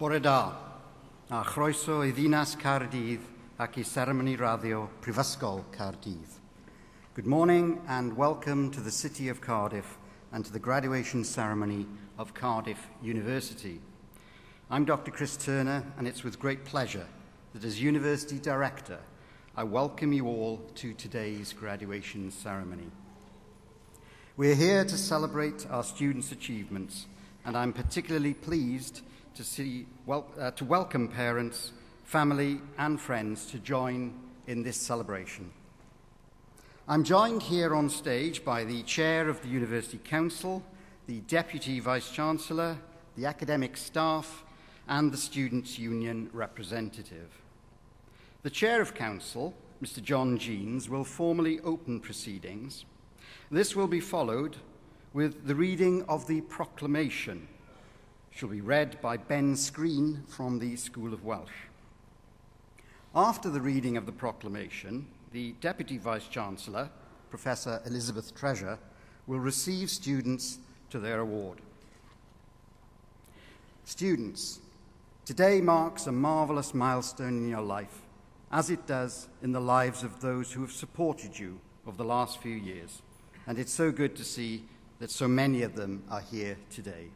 Bore da, a chroeso I ddinas Caerdydd ac I seremoni radio Prifysgol Caerdydd. Good morning and welcome to the City of Cardiff and to the graduation ceremony of Cardiff University. I'm Dr. Chris Turner, and it's with great pleasure that as University Director, I welcome you all to today's graduation ceremony. We're here to celebrate our students' achievements, and I'm particularly pleased to welcome parents, family and friends to join in this celebration. I'm joined here on stage by the Chair of the University Council, the Deputy Vice-Chancellor, the academic staff and the Students' Union representative. The Chair of Council, Mr. John Jeans, will formally open proceedings. This will be followed with the reading of the proclamation, which will be read by Ben Screen from the School of Welsh. After the reading of the proclamation, the Deputy Vice-Chancellor, Professor Elizabeth Treasure, will receive students to their award. Students, today marks a marvellous milestone in your life, as it does in the lives of those who have supported you over the last few years. And it's so good to see that so many of them are here today.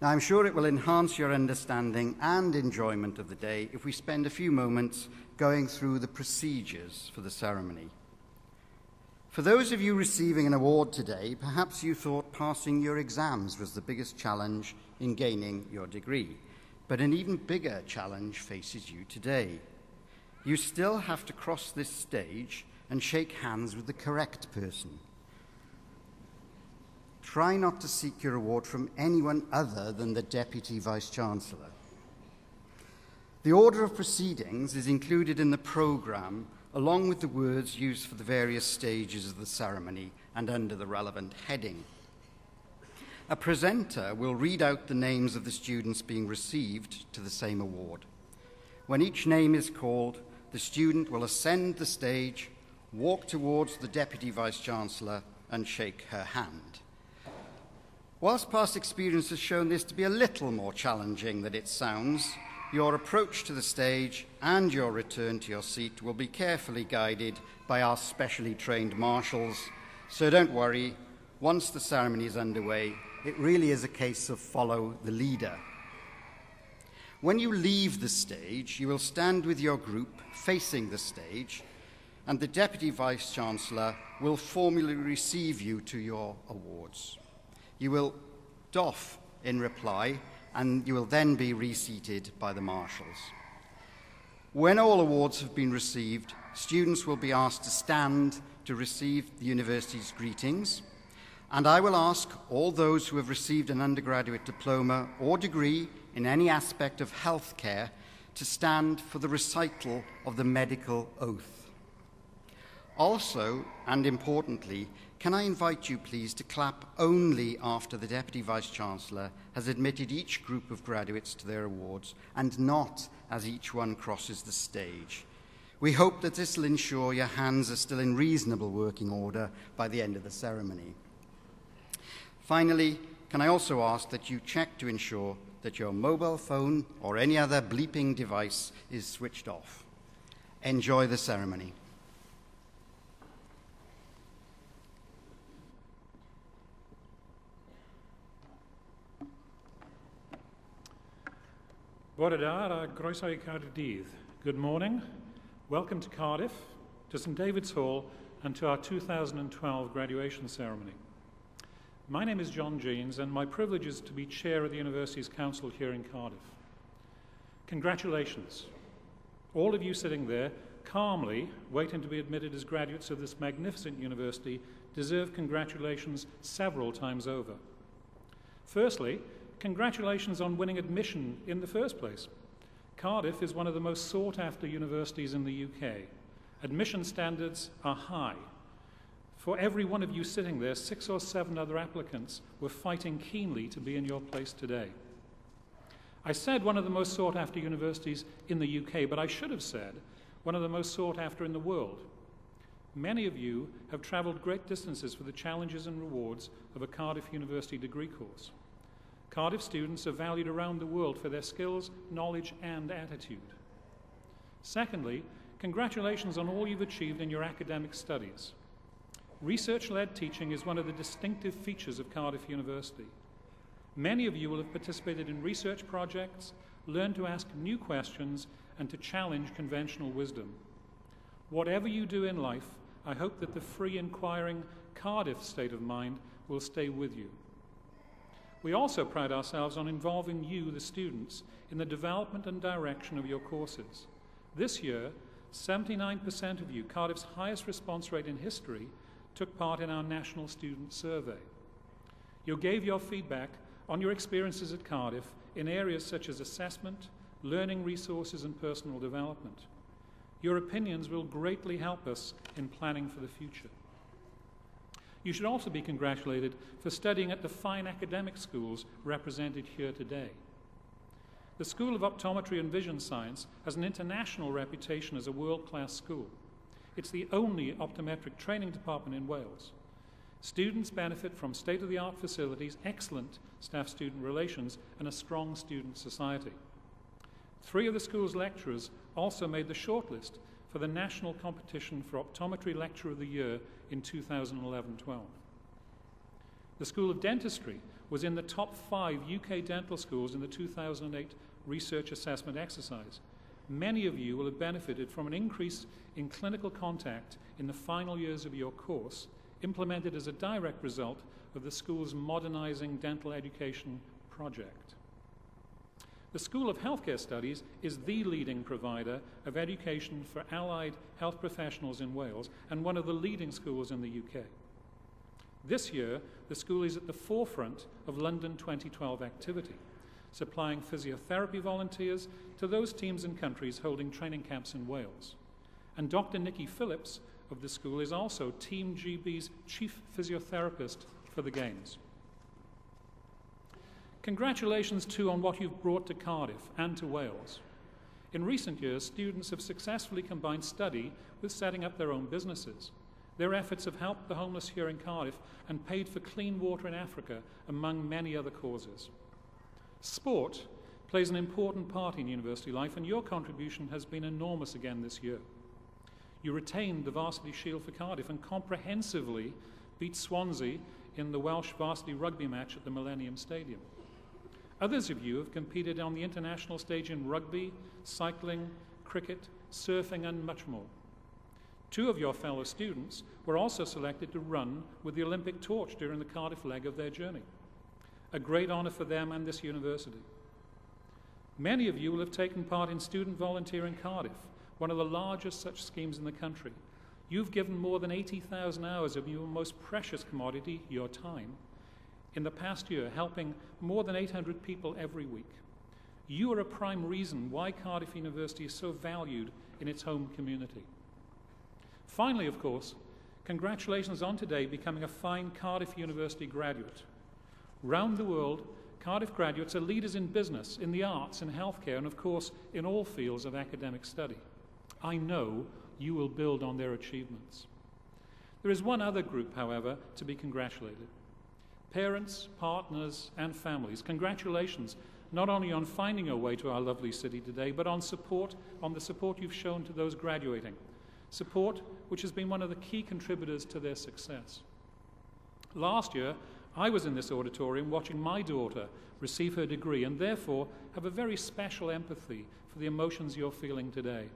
Now, I'm sure it will enhance your understanding and enjoyment of the day if we spend a few moments going through the procedures for the ceremony. For those of you receiving an award today, perhaps you thought passing your exams was the biggest challenge in gaining your degree, but an even bigger challenge faces you today. You still have to cross this stage and shake hands with the correct person. Try not to seek your award from anyone other than the Deputy Vice-Chancellor. The order of proceedings is included in the programme, along with the words used for the various stages of the ceremony and under the relevant heading. A presenter will read out the names of the students being received to the same award. When each name is called, the student will ascend the stage, walk towards the Deputy Vice-Chancellor and shake her hand. Whilst past experience has shown this to be a little more challenging than it sounds, your approach to the stage and your return to your seat will be carefully guided by our specially trained marshals. So don't worry, once the ceremony is underway, it really is a case of follow the leader. When you leave the stage, you will stand with your group facing the stage, and the Deputy Vice-Chancellor will formally receive you to your awards. You will doff in reply, and you will then be reseated by the marshals. When all awards have been received, students will be asked to stand to receive the university's greetings, and I will ask all those who have received an undergraduate diploma or degree in any aspect of healthcare to stand for the recital of the medical oath. Also, and importantly, can I invite you please to clap only after the Deputy Vice-Chancellor has admitted each group of graduates to their awards and not as each one crosses the stage. We hope that this will ensure your hands are still in reasonable working order by the end of the ceremony. Finally, can I also ask that you check to ensure that your mobile phone or any other bleeping device is switched off. Enjoy the ceremony. Bore da, a croeso I Caerdydd. Good morning. Welcome to Cardiff, to St David's Hall, and to our 2012 graduation ceremony. My name is John Jeans, and my privilege is to be chair of the university's council here in Cardiff. Congratulations. All of you sitting there, calmly waiting to be admitted as graduates of this magnificent university, deserve congratulations several times over. Firstly, congratulations on winning admission in the first place. Cardiff is one of the most sought-after universities in the UK. Admission standards are high. For every one of you sitting there, 6 or 7 other applicants were fighting keenly to be in your place today. I said one of the most sought-after universities in the UK, but I should have said one of the most sought-after in the world. Many of you have travelled great distances for the challenges and rewards of a Cardiff University degree course. Cardiff students are valued around the world for their skills, knowledge, and attitude. Secondly, congratulations on all you've achieved in your academic studies. Research-led teaching is one of the distinctive features of Cardiff University. Many of you will have participated in research projects, learned to ask new questions, and to challenge conventional wisdom. Whatever you do in life, I hope that the free, inquiring Cardiff state of mind will stay with you. We also pride ourselves on involving you, the students, in the development and direction of your courses. This year, 79% of you, Cardiff's highest response rate in history, took part in our National Student Survey. You gave your feedback on your experiences at Cardiff in areas such as assessment, learning resources, and personal development. Your opinions will greatly help us in planning for the future. You should also be congratulated for studying at the fine academic schools represented here today. The School of Optometry and Vision Science has an international reputation as a world-class school. It's the only optometric training department in Wales. Students benefit from state-of-the-art facilities, excellent staff-student relations, and a strong student society. 3 of the school's lecturers also made the shortlist for the national competition for Optometry Lecturer of the Year in 2011-12. The School of Dentistry was in the top 5 UK dental schools in the 2008 research assessment exercise. Many of you will have benefited from an increase in clinical contact in the final years of your course, implemented as a direct result of the school's Modernising Dental Education project. The School of Healthcare Studies is the leading provider of education for allied health professionals in Wales and one of the leading schools in the UK. This year, the school is at the forefront of London 2012 activity, supplying physiotherapy volunteers to those teams and countries holding training camps in Wales. And Dr. Nikki Phillips of the school is also Team GB's chief physiotherapist for the Games. Congratulations, too, on what you've brought to Cardiff and to Wales. In recent years, students have successfully combined study with setting up their own businesses. Their efforts have helped the homeless here in Cardiff and paid for clean water in Africa, among many other causes. Sport plays an important part in university life, and your contribution has been enormous again this year. You retained the Varsity Shield for Cardiff and comprehensively beat Swansea in the Welsh varsity rugby match at the Millennium Stadium. Others of you have competed on the international stage in rugby, cycling, cricket, surfing, and much more. 2 of your fellow students were also selected to run with the Olympic torch during the Cardiff leg of their journey. A great honour for them and this university. Many of you will have taken part in Student Volunteer in Cardiff, one of the largest such schemes in the country. You've given more than 80,000 hours of your most precious commodity, your time, in the past year, helping more than 800 people every week. You are a prime reason why Cardiff University is so valued in its home community. Finally, of course, congratulations on today becoming a fine Cardiff University graduate. Round the world, Cardiff graduates are leaders in business, in the arts, in healthcare, and of course, in all fields of academic study. I know you will build on their achievements. There is one other group, however, to be congratulated. Parents, partners, and families, congratulations not only on finding your way to our lovely city today, but on the support you've shown to those graduating, support which has been one of the key contributors to their success. Last year, I was in this auditorium watching my daughter receive her degree, and therefore have a very special empathy for the emotions you're feeling today.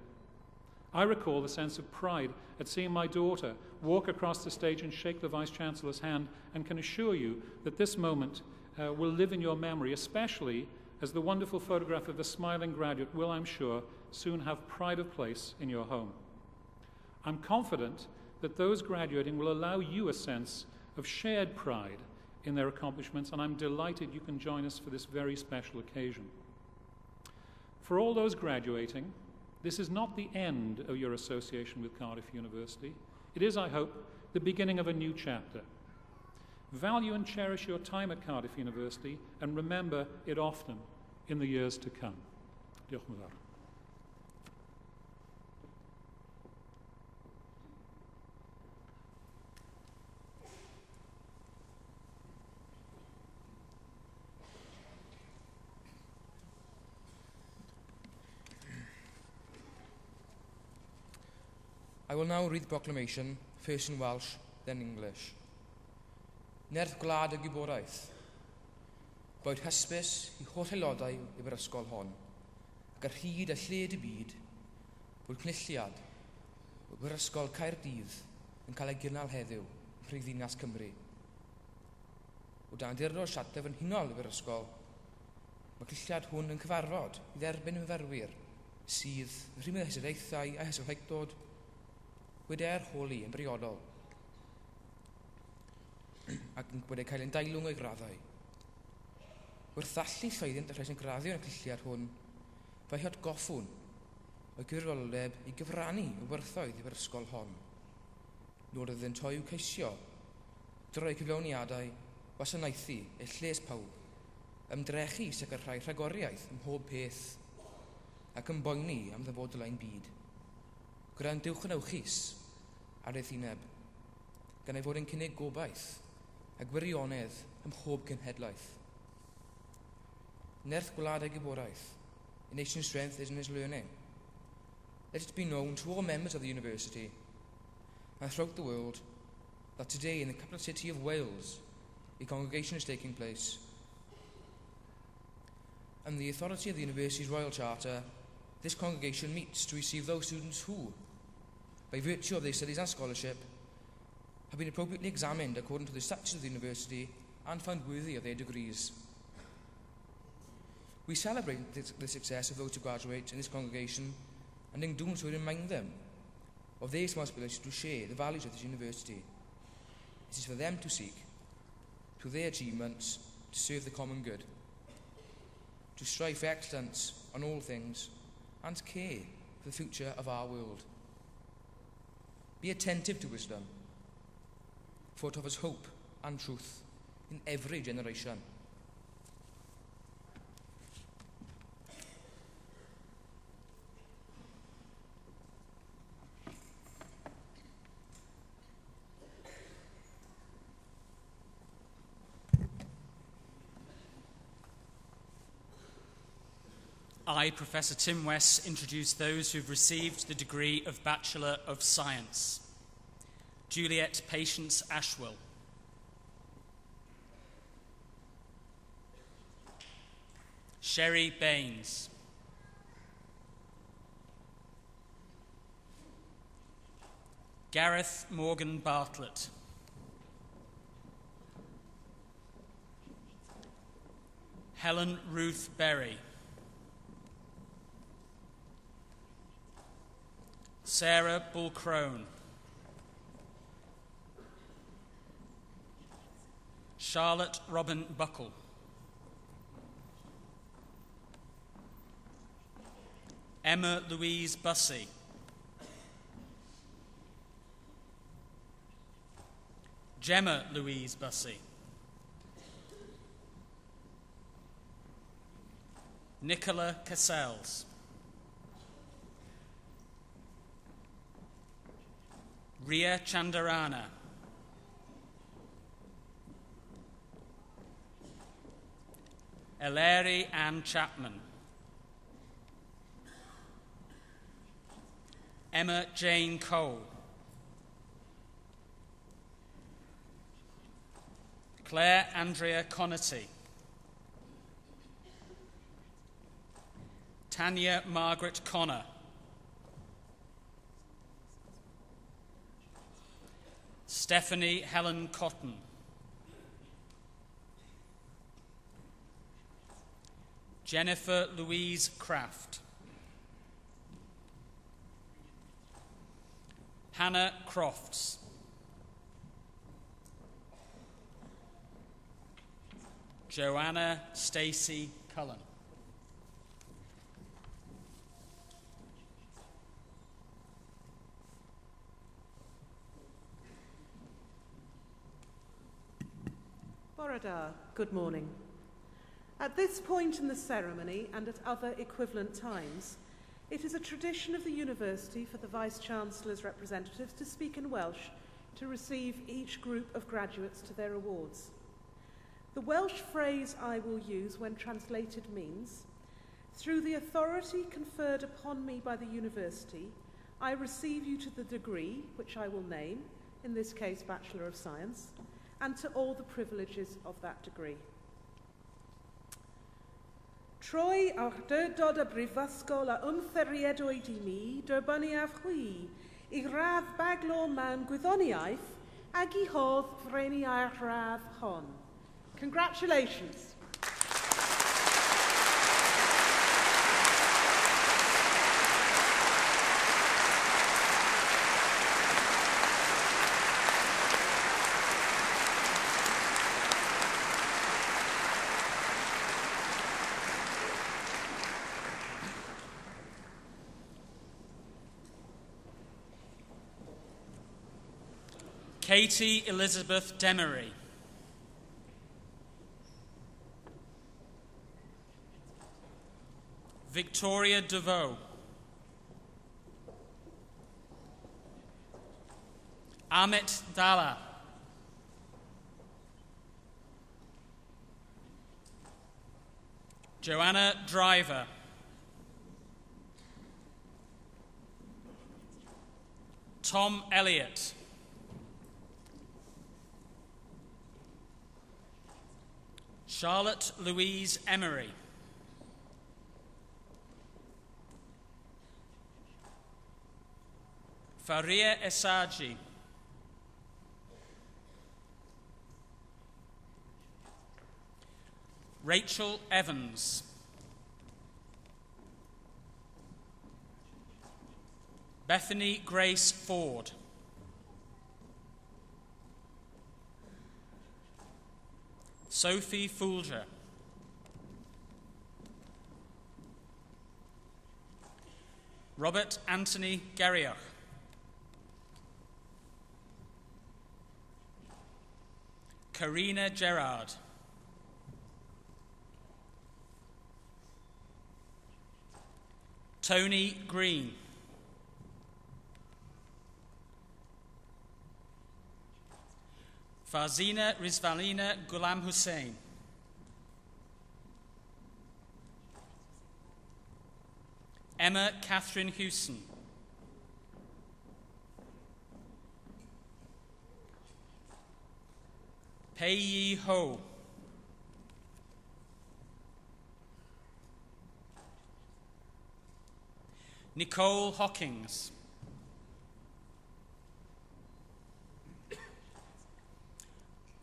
I recall the sense of pride at seeing my daughter walk across the stage and shake the Vice-Chancellor's hand, and can assure you that this moment will live in your memory, especially as the wonderful photograph of the smiling graduate will, I'm sure, soon have pride of place in your home. I'm confident that those graduating will allow you a sense of shared pride in their accomplishments, and I'm delighted you can join us for this very special occasion. For all those graduating, this is not the end of your association with Cardiff University. It is, I hope, the beginning of a new chapter. Value and cherish your time at Cardiff University, and remember it often in the years to come. Diolch yn fawr. will now read the proclamation, first in Welsh, then English. Nerth Gwlad y Gwybodaeth. Boed hysbys I holl aelodau i'r ysgol hon, ac ar hyd a lled y byd, bod cnulliad i'r ysgol Caerdydd yn cael ei gynnal heddiw yn Prifddinas Cymru. O dan dirnod siatef yn hunol i'r ysgol, mae cnulliad hwn yn cyfarfod I dderbyn y myfyrwyr sydd yn rhywun hysyrdeithau a hysyrhaicdod wedi'i holi yn briodol ac wedi'i cael ein dailwng o'i graddau. Wrth allu llwyddiant y rhaid yn graddio yn y cnulliad hwn, fe atgoffwn o'i gyrfoldeb I gyfrannu y werthoedd i'r ysgol hon. Nod ydy'n toi i'w ceisio, droi cyflawniadau, wasanaethu eu lles pawb, ymdrechu sicrhau rhagoriaeth ym mhob peth, ac ymboeni am ddyfodol ein byd. Gyda'n diwch yn awchus ar eith uneb, gan ei fod yn cynnig gobaith a gwirionedd ym mhob cenhedlaeth. Nerth Gwlad y Gwybodaeth. A nation's strength is in its learning. Let it be known to all members of the university and throughout the world that today in the capital city of Wales, a congregation is taking place. Under the authority of the university's Royal Charter, this congregation meets to receive those students who, by virtue of their studies and scholarship, have been appropriately examined according to the statutes of the university and found worthy of their degrees. We celebrate the success of those who graduate in this congregation and in doing so remind them of their responsibility to share the values of this university. It is for them to seek, through their achievements, to serve the common good, to strive for excellence on all things, and care for the future of our world. Be attentive to wisdom, for it offers hope and truth in every generation. I, Professor Tim West, introduce those who have received the degree of Bachelor of Science. Juliet Patience Ashwell. Sherry Baines. Gareth Morgan Bartlett. Helen Ruth Berry. Sarah Bull-Crone. Charlotte Robin Buckle. Emma Louise Bussey. Gemma Louise Bussey. Nicola Cassells. Ria Chandarana. Eleri Ann Chapman. Emma Jane Cole. Claire Andrea Connerty. Tanya Margaret Connor. Stephanie Helen Cotton. Jennifer Louise Craft. Hannah Crofts. Joanna Stacey Cullen. Borada, good morning. At this point in the ceremony and at other equivalent times, it is a tradition of the university for the Vice-Chancellor's representatives to speak in Welsh to receive each group of graduates to their awards. The Welsh phrase I will use when translated means, "Through the authority conferred upon me by the university, I receive you to the degree which I will name, in this case Bachelor of Science, and to all the privileges of that degree. Troi awdurdod y brifysgol a ymtheriedwyd I mi, dyrbaniaf hwy, I radd baglo mewn gwyddoniaeth ag I hodd freni a'r radd hon. Congratulations. Katie Elizabeth Demery. Victoria DeVoe. Amit Dalla. Joanna Driver. Tom Elliott. Charlotte Louise Emery. Faria Esaji. Rachel Evans. Bethany Grace Ford. Sophie Fulger. Robert Anthony Garrioch. Karina Gerard. Tony Green. Farzina Rizvalina Ghulam Hussain. Emma Catherine Hewson. Pei Yi Ho. Nicole Hawkins.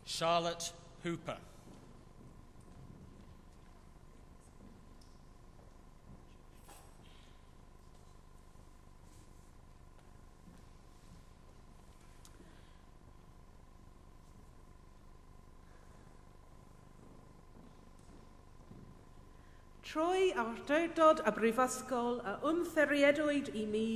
Charlotte Hooper. Troi awdurdod y brifysgol a ymtheriedwyd I mi,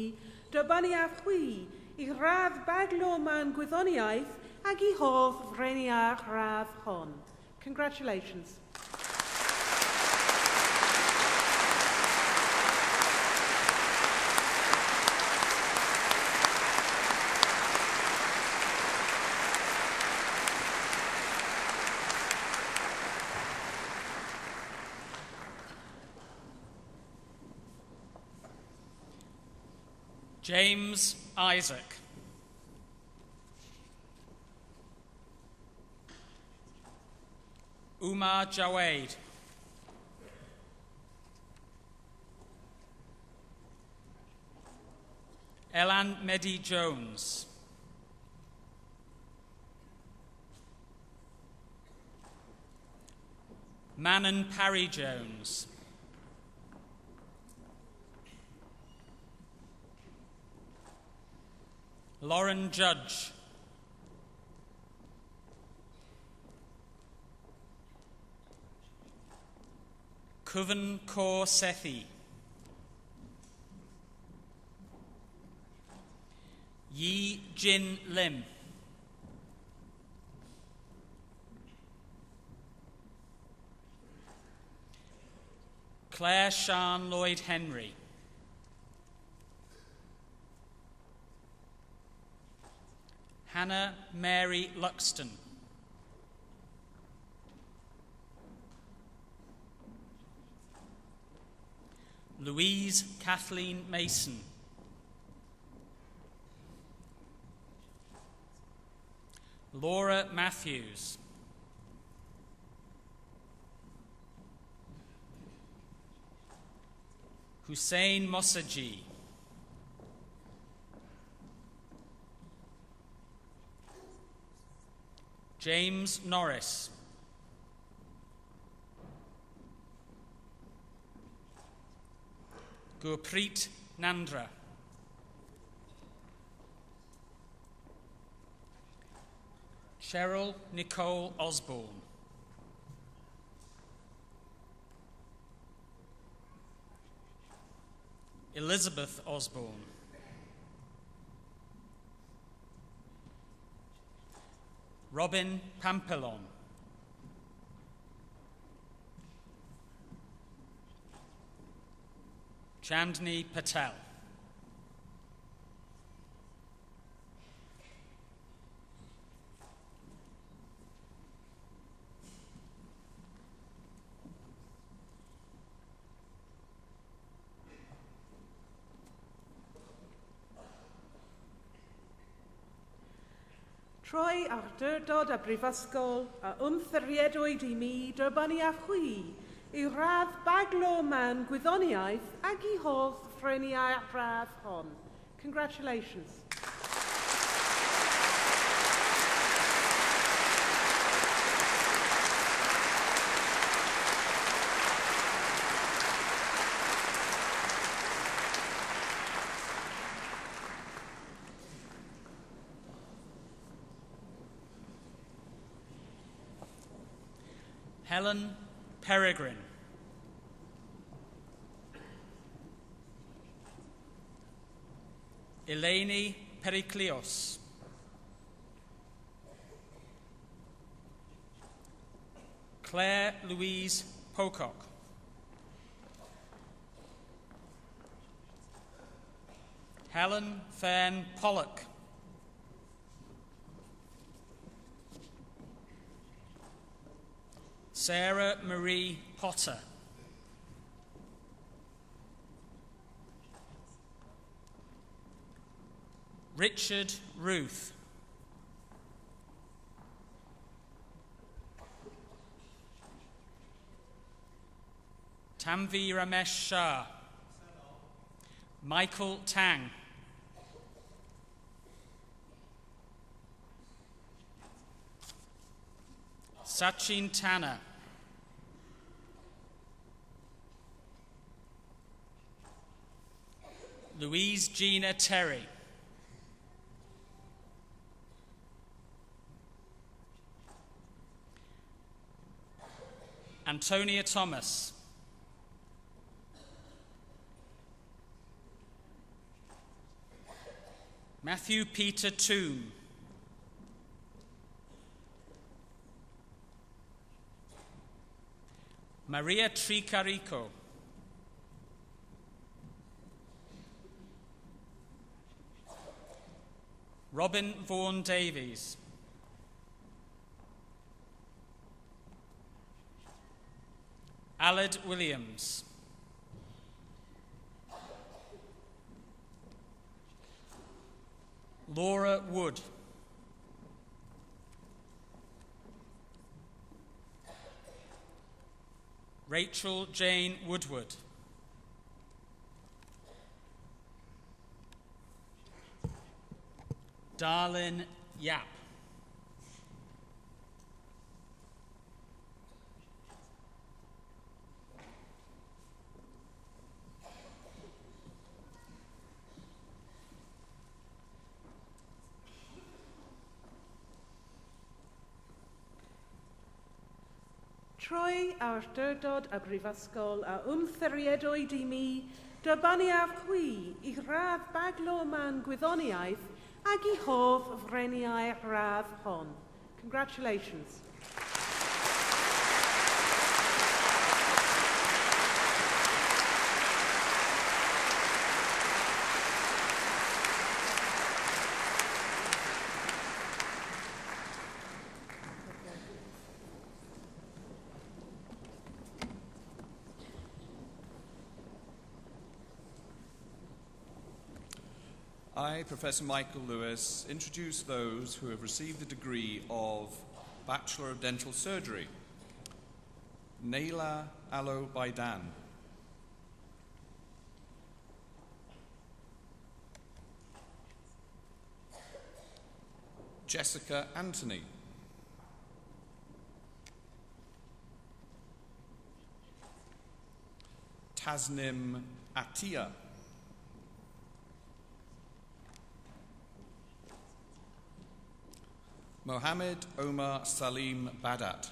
dybaniaf hwy I radd baglo mewn gwyddoniaeth ag I hodd freniach radd hon. Congratulations. James Isaac. Umar Jawed. Elan Mehdi Jones. Manon Parry Jones. Lauren Judge. Kuvan Kaur Sethi. Yi Jin Lim. Claire Sian Lloyd Henry. Hannah Mary Luxton. Louise Kathleen Mason. Laura Matthews. Hussein Mossaji. James Norris. Gurpreet Nandra. Cheryl Nicole Osborne. Elizabeth Osborne. Robin Pampelon. Chandni Patel. Troi awdurdod a brifysgol a wmthiriedwyd I mi dybanu a chwi I radd baglo man gwyddoniaeth ag I holl ffreniau radd hon. Congratulations. Helen Peregrine. Eleni Periklios. Claire Louise Pocock. Helen Fern Pollock. Sarah Marie Potter. Richard Ruth. Tanvi Ramesh Shah. Michael Tang. Sachin Tanner. Louise Gina Terry. Antonia Thomas. Matthew Peter Toome. Maria Tricarico. Robin Vaughan Davies. Aled Williams. Laura Wood. Rachel Jane Woodward. Darlin Yap. Troi awdurdod a brifysgol a wmthiriedwyd I mi dybanu a chwi I radd baglo man gwyddoniaeth ag I hoff freniau radd hon. Congratulations. I I, Professor Michael Lewis, introduce those who have received the degree of Bachelor of Dental Surgery. Naila Alo Baidan. Jessica Anthony. Tasnim Atia. Mohammed Omar Salim Badat.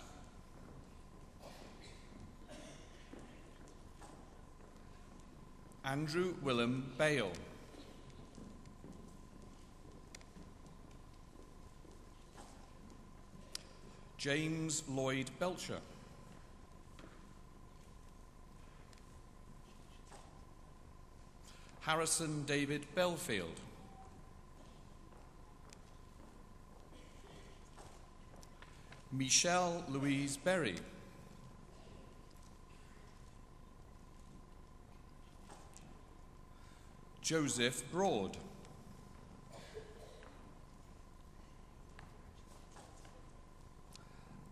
Andrew Willem Bale. James Lloyd Belcher. Harrison David Belfield. Michelle Louise Berry. Joseph Broad.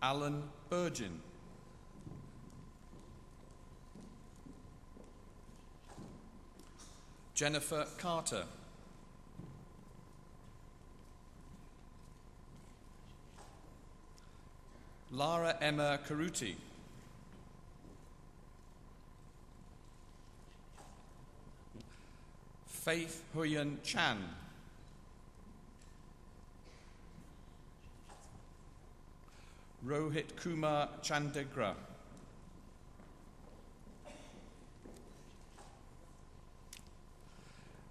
Alan Burgin. Jennifer Carter. Lara Emma Caruti. Faith Huyen Chan. Rohit Kumar Chandegra.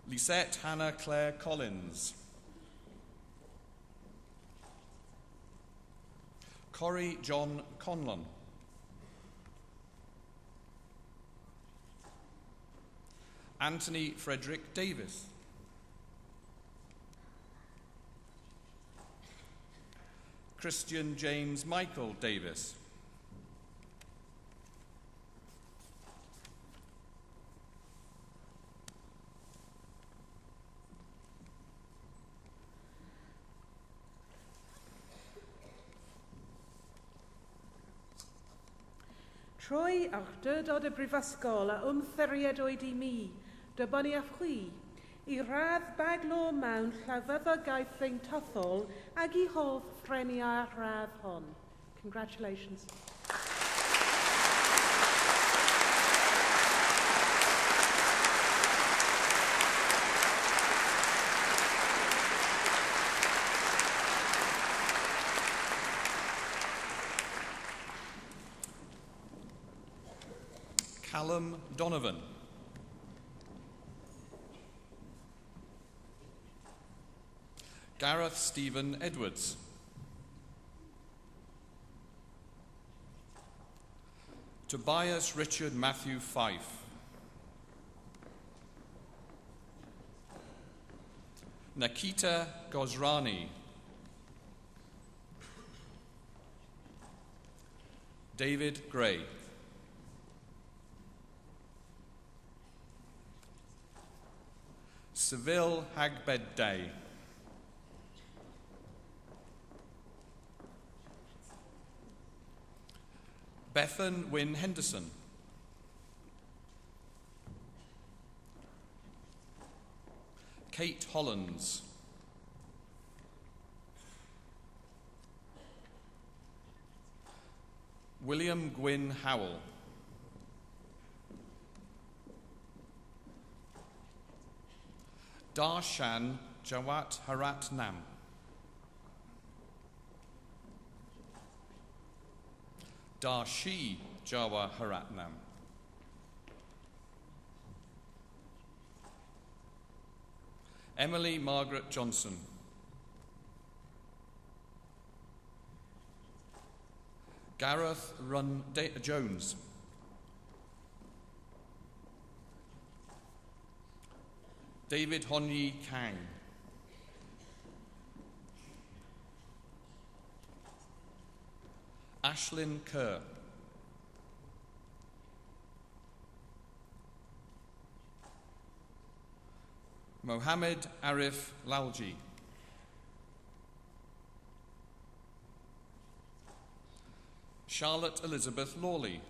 Lisette Hannah Claire Collins. Corey John Conlon. Anthony Frederick Davis. Christian James Michael Davis. Trwy awdurdod y brifysgol a wmtheried oed I mi, dybon ni a chwi, I radd baglo mewn llawfeddogaeth ddeintyddol ag I hoff ffreniau'r radd hon. Congratulations. Callum Donovan. Gareth Stephen Edwards. Tobias Richard Matthew Fife. Nikita Gosrani. David Gray. Seville Hagbedday. Bethan Wynne Henderson. Kate Hollands. William Gwynn Howell. Darshan Jawat Harat Nam. Darshi Jawa Haratnam. Emily Margaret Johnson. Gareth Run Jones. David Honyi Kang. Ashlyn Kerr. Mohammed Arif Lalji. Charlotte Elizabeth Lawley.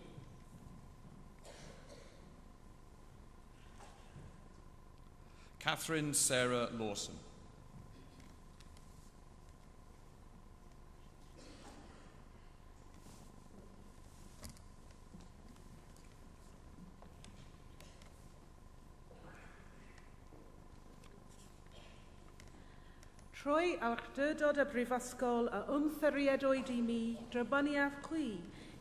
Catherine Sarah Lawson. Trwy awdurdod y brifysgol a ymffyriedwyd I mi drybyniaf chwi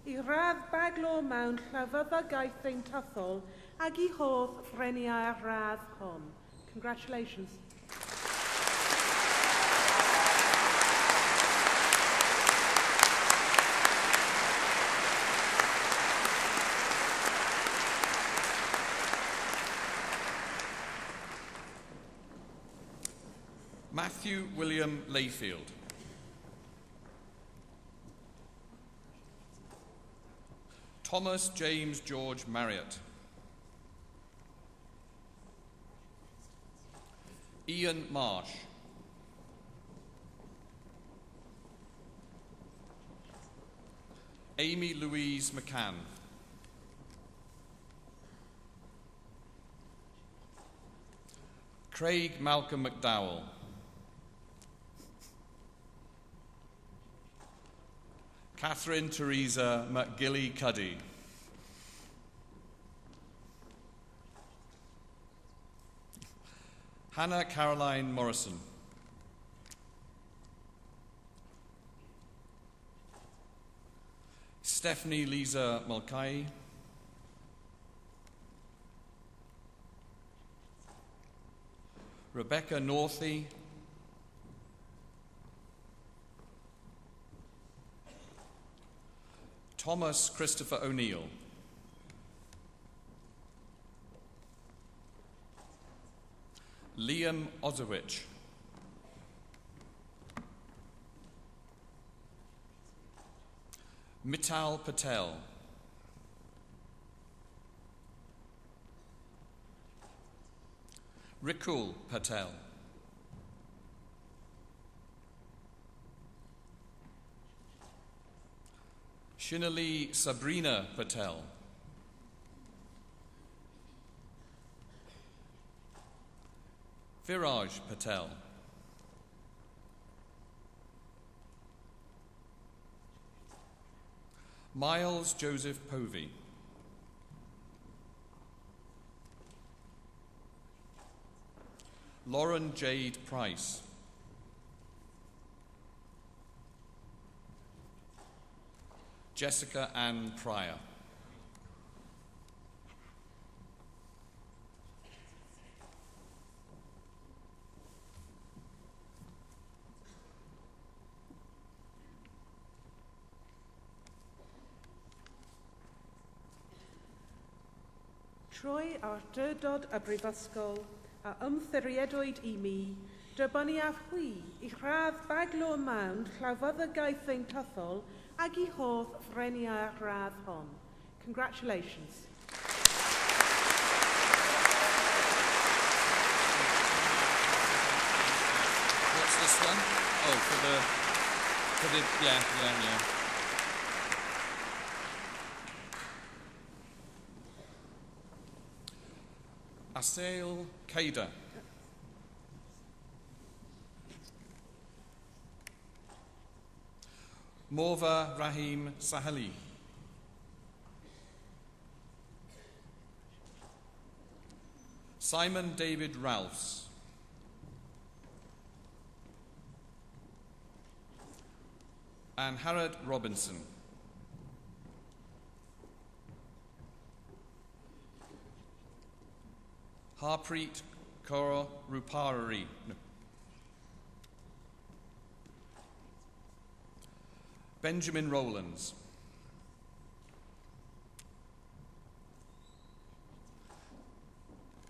I radd baglo mewn llafyddagaeth deintyddol ac I hoff ffreniau'r radd hon. Congratulations. Matthew William Layfield. Thomas James George Marriott. Ian Marsh. Amy Louise McCann. Craig Malcolm McDowell. Catherine Teresa McGilly Cuddy. Hannah Caroline Morrison. Stephanie Lisa Mulcahy. Rebecca Northey. Thomas Christopher O'Neill. Liam Ozowich. Mital Patel. Rikul Patel. Shinali Sabrina Patel. Viraj Patel. Miles Joseph Povey. Lauren Jade Price. Jessica Ann Pryor. Trwy awdurdod y brifysgol a ymffyriedwyd I mi, dybyniaf hwy I radd baglo mewn llawfeddygaeth deintyddol ac I hoff ffreniau'r radd hon. Congratulations. What's this one? Oh, for the, yeah. Asail Kaida. Morva Rahim Sahali. Simon David Ralphs. And Harrod Robinson. Harpreet Kaur Rupari. No. Benjamin Rowlands.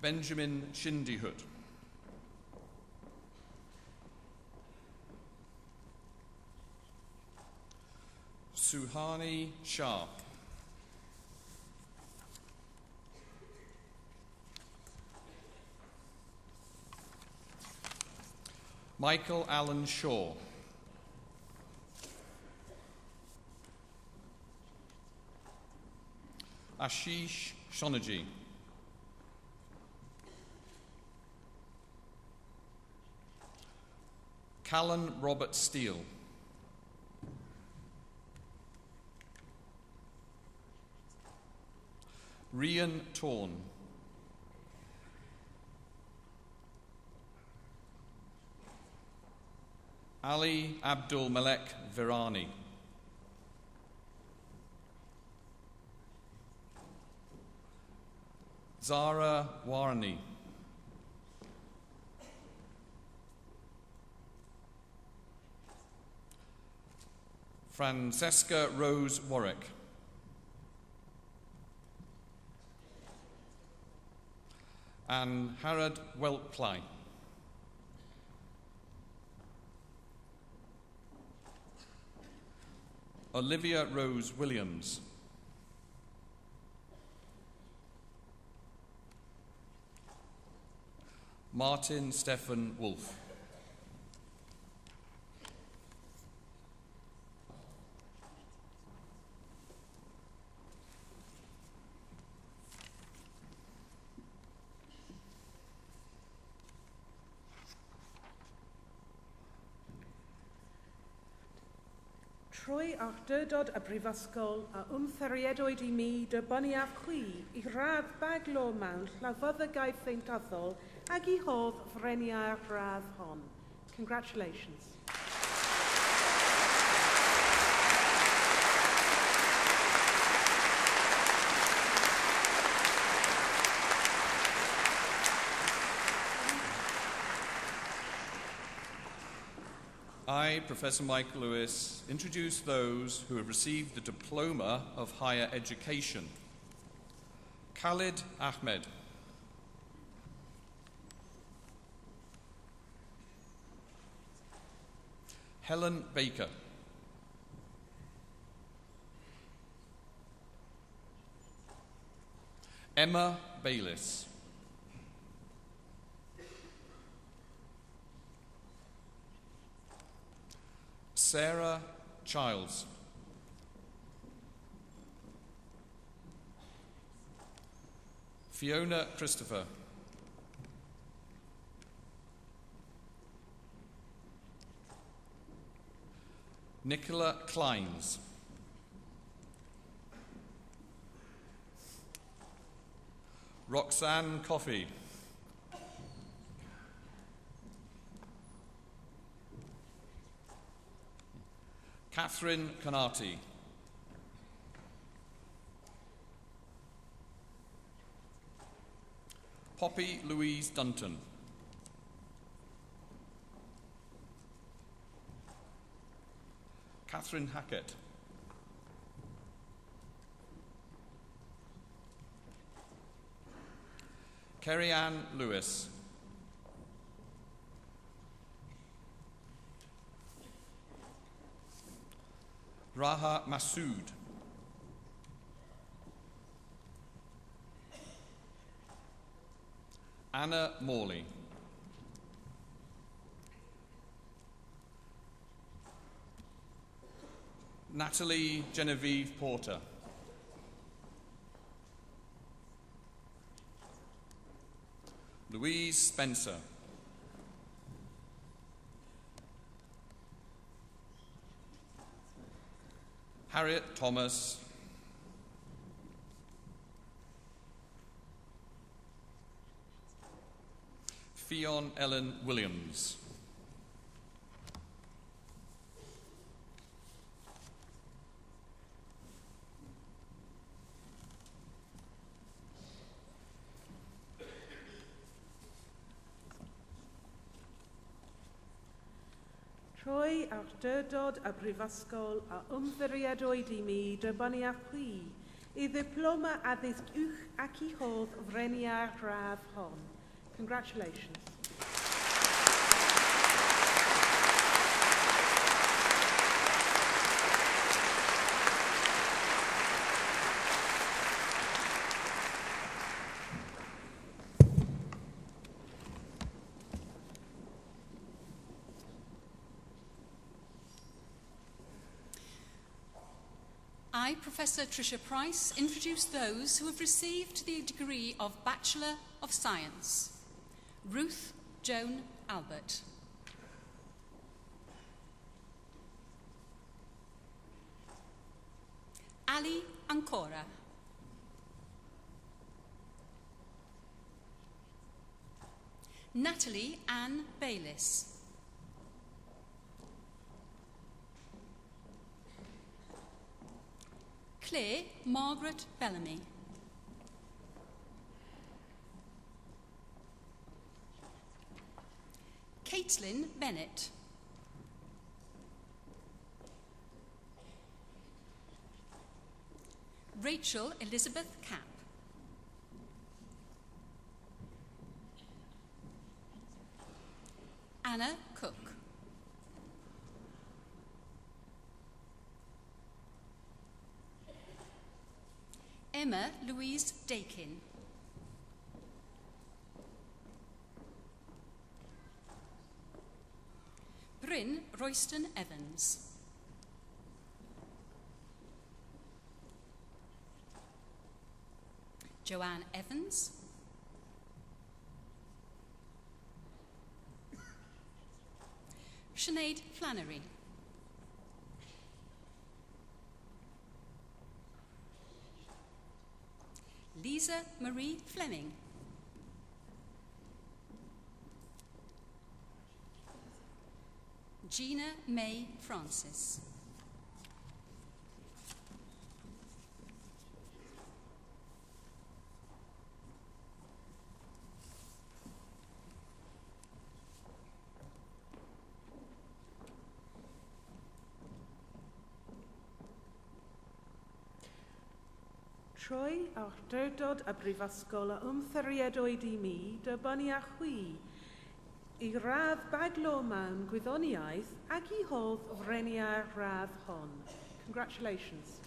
Benjamin Shindihut. Suhani Shah. Michael Allen Shaw. Ashish Shonaji. Callan Robert Steele. Rian Torn. Ali Abdul Malek Virani. Zara Warni. Francesca Rose Warwick. And Harad Welplai. Olivia Rose Williams. Martin Stephen Wolfe. Trwy awdurdod y Brifysgol a wmtheriedwyd I mi dybaniaf chwi I radd baglo mewn llawfyddygaeth ddeintyddol ac I hodd freniau'r radd hon. Congratulations. I, Professor Michael Lewis, introduce those who have received the Diploma of Higher Education. Khalid Ahmed. Helen Baker. Emma Bayliss. Sarah Childs. Fiona Christopher. Nicola Kleins. Roxanne Coffey. Catherine Canati. Poppy Louise Dunton. Catherine Hackett. Kerry-Ann Lewis. Raha Masood. Anna Morley. Natalie Genevieve Porter. Louise Spencer. Harriet Thomas. Fionn Ellen Williams. Trwy awdurdod y Brifysgol a wmddiriedwyd I mi dybaniaf chwi I ddiploma addysg uwch ac I hodd freniau'r radd hon. Congratulations. I, Professor Tricia Price, introduce those who have received the degree of Bachelor of Science. Ruth Joan Albert. Ali Ancora. Natalie Ann Bayliss. Claire Margaret Bellamy. Caitlin Bennett. Rachel Elizabeth Capp. Anna Cook. Emma Louise Dakin. Bryn Royston Evans. Joanne Evans. Sinead Flannery. Lisa Marie Fleming. Gina May Francis. Troi awdurdod y Brifysgol a ymtheriedwyd I mi dybon I a chwi I radd baglo mewn gwyddoniaeth ac I hodd freniau'r radd hon. Congratulations.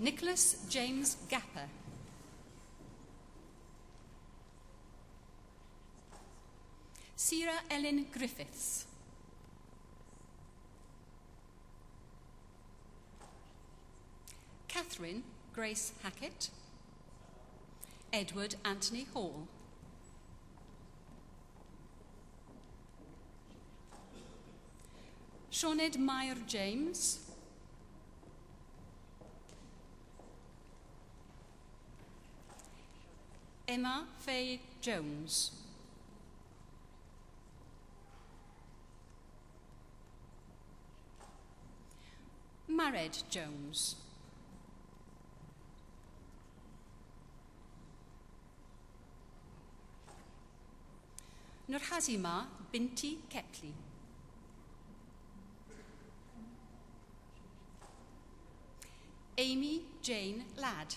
Nicholas James Gapper. Sarah Ellen Griffiths. Catherine Grace Hackett. Edward Anthony Hall. Sioned Meyer James. Emma Faye Jones. Mared Jones. Nurhazima Binti Kepli. Amy Jane Ladd.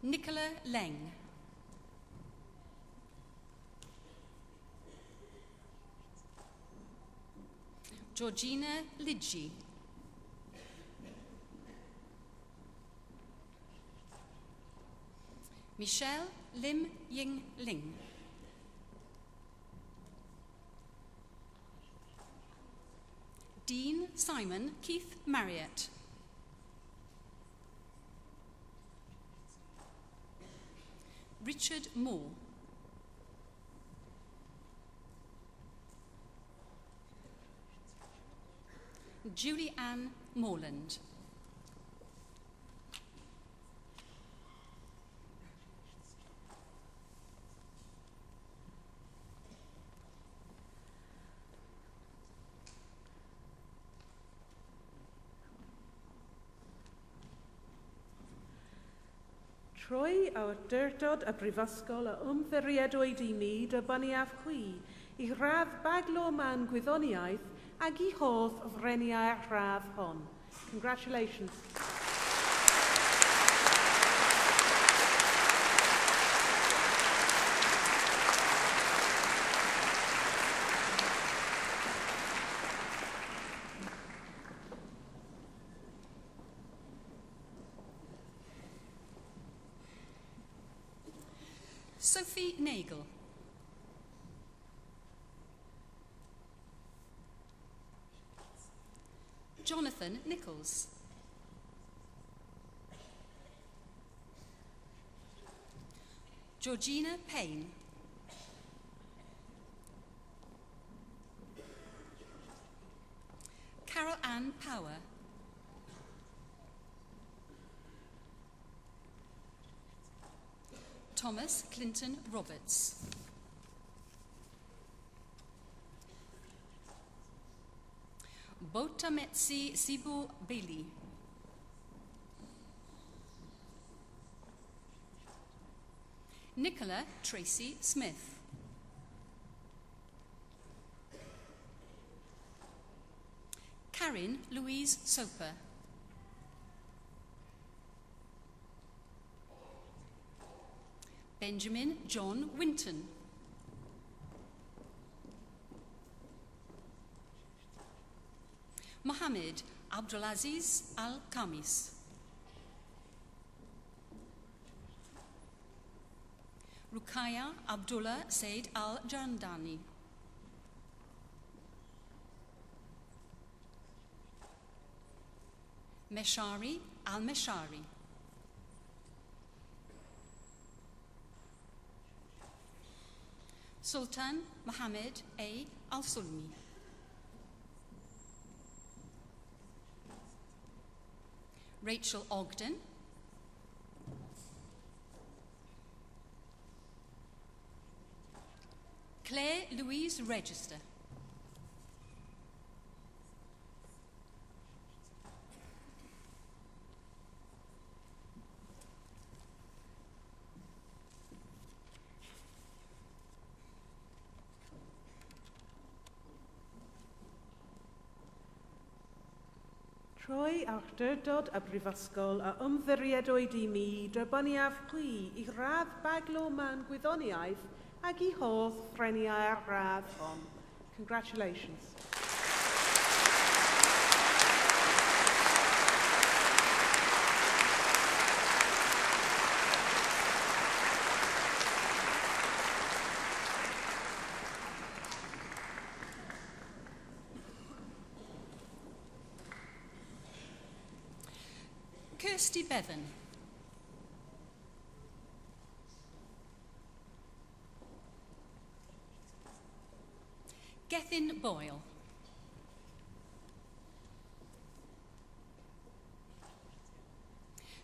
Nicola Leng. Georgina Lidji. Michelle Lim Ying Ling. Dean Simon Keith Marriott. Richard Moore. Julie Ann Morland. Troi awdurdod y Brifysgol a ymddiriedwyd I mi dybon I af chwi I radd baglo mewn gwyddoniaeth ac I hodd freniau'r radd hon. Congratulations. Sophie Nagel. Jonathan Nichols. Georgina Payne. Carol Ann Power. Thomas Clinton Roberts. Botametsi Sibu Bailey. Nicola Tracy Smith. Karin Louise Soper. Benjamin John Winton. Mohammed Abdulaziz Al-Khamis. Rukaya Abdullah Said Al-Jandani. Meshari Al-Meshari. Sultan Mohammed A. Al-Sulmi. Rachel Ogden. Claire Louise Register. Trwy awdurdod y Brifysgol a ymddiriedwyd i mi dybaniaf chwi I radd baglo mewn gwyddoniaeth ac I hodd ffreniau'r radd hon. Congratulations. Kirsty Bevan. Gethin Boyle.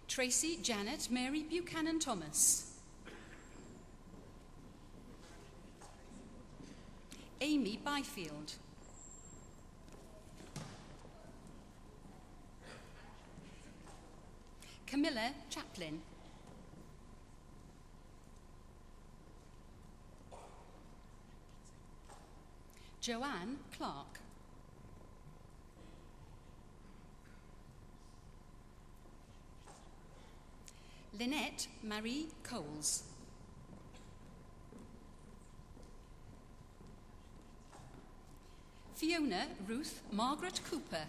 Tracy Janet Mary Buchanan Thomas. Amy Byfield. Camilla Chaplin. Joanne Clark. Lynette Marie Coles. Fiona Ruth Margaret Cooper.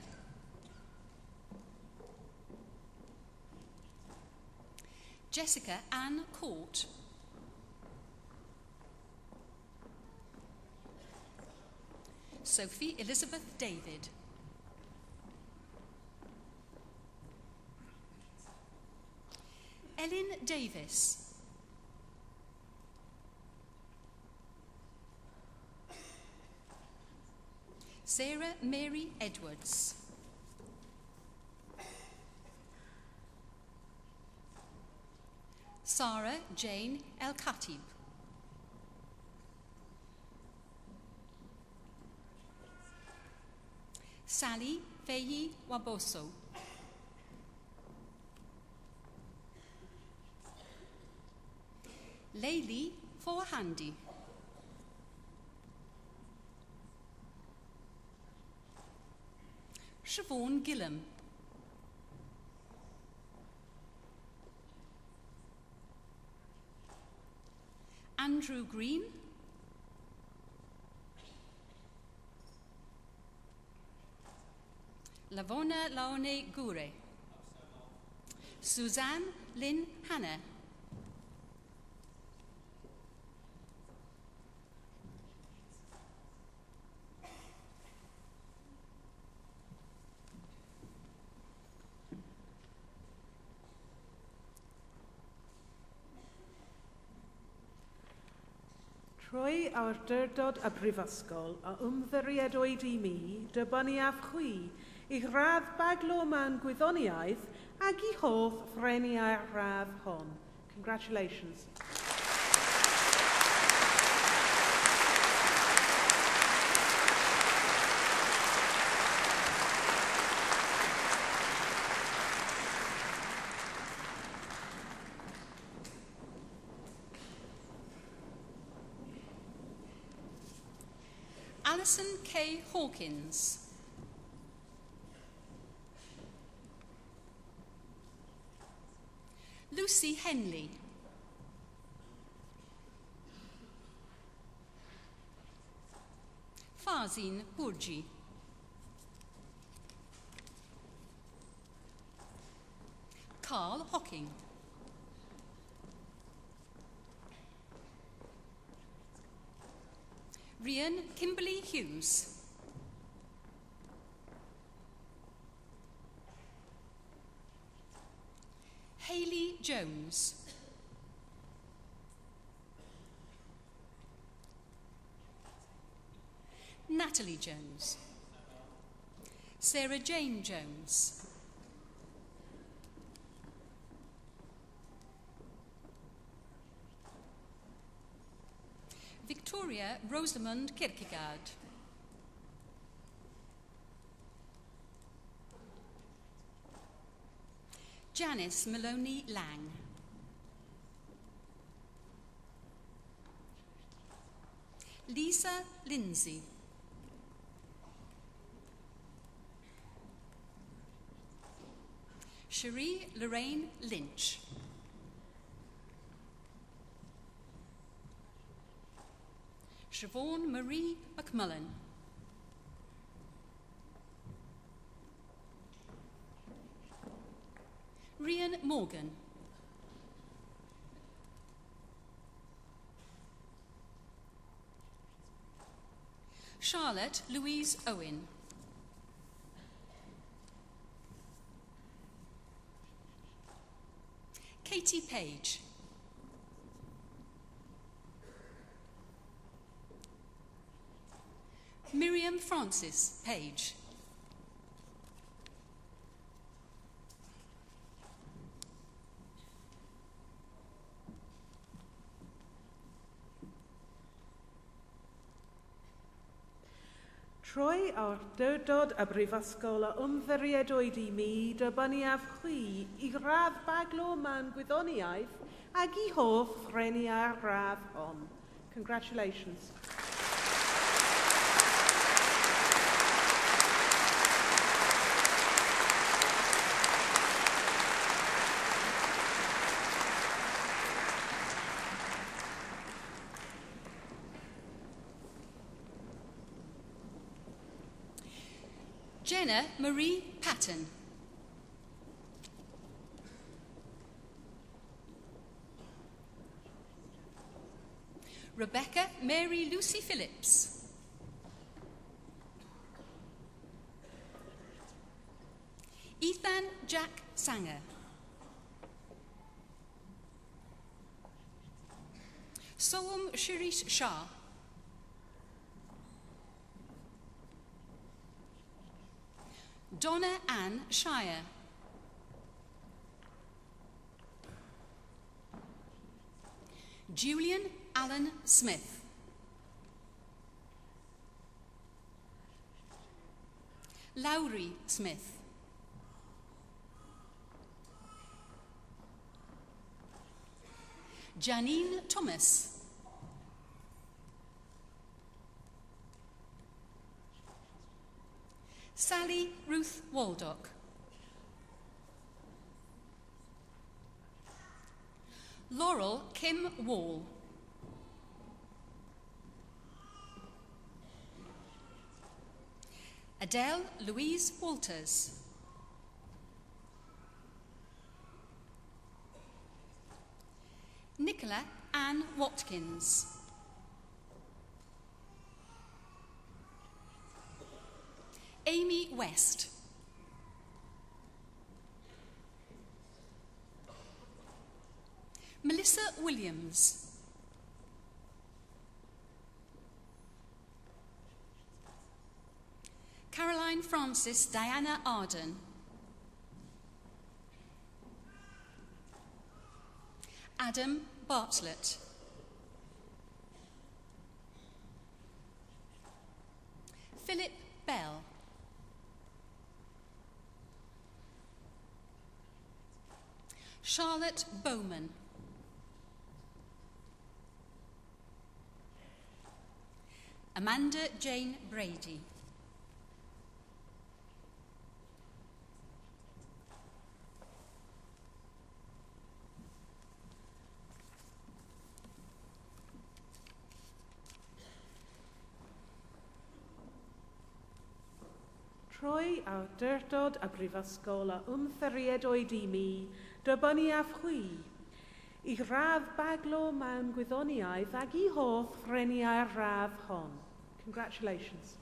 Jessica Ann Court. Sophie Elizabeth David. Ellen Davis. Sarah Mary Edwards. Sarah Jane El-Khatib. Sally Fehi Waboso. Layli Forhandi. Siobhan Gillam. Andrew Green. Lavona Laone Gure. Suzanne Lynn Hanna. Trwy awdurdod y brifysgol a ymddiriedwyd I mi, dybaniaf chwi I radd baglo mewn gwyddoniaeth ac I hoff freniau'r radd hon. Congratulations. Alison K. Hawkins. Lucy Henley. Farzin Burji. Carl Hocking. Rhian Kimberly Hughes. Hayley Jones. Natalie Jones. Sarah Jane Jones. Victoria Rosamund Kierkegaard. Janice Maloney Lang. Lisa Lindsay. Cherie Lorraine Lynch. Siobhan Marie McMullen. Rhian Morgan. Charlotte Louise Owen. Katie Page. Miriam Francis Page. Trwy awdurdod y brifysgol a ymddiriedwyd I mi, dybaniaf chwi I radd baglo mewn gwyddoniaeth ac I hoff freniau'r radd hon. Congratulations. Jenna Marie Patton. Rebecca Mary Lucy Phillips. Ethan Jack Sanger. Soam Shirish Shah. Donna Ann Shire. Julian Allen Smith. Lowry Smith. Janine Thomas. Sally Ruth Waldock. Laurel Kim Wall. Adele Louise Walters. Nicola Ann Watkins. Amy West. Melissa Williams. Caroline Frances Diana Arden. Adam Bartlett. Philip Bell. Charlotte Bowman. Amanda Jane Brady. Troi awdurdod a brifysgol a ymtheried oed I mi, dybynnu a chwi. I radd baglo mewn gwyddoniaeth ag I hoff ffreniau'r radd hon. Congratulations.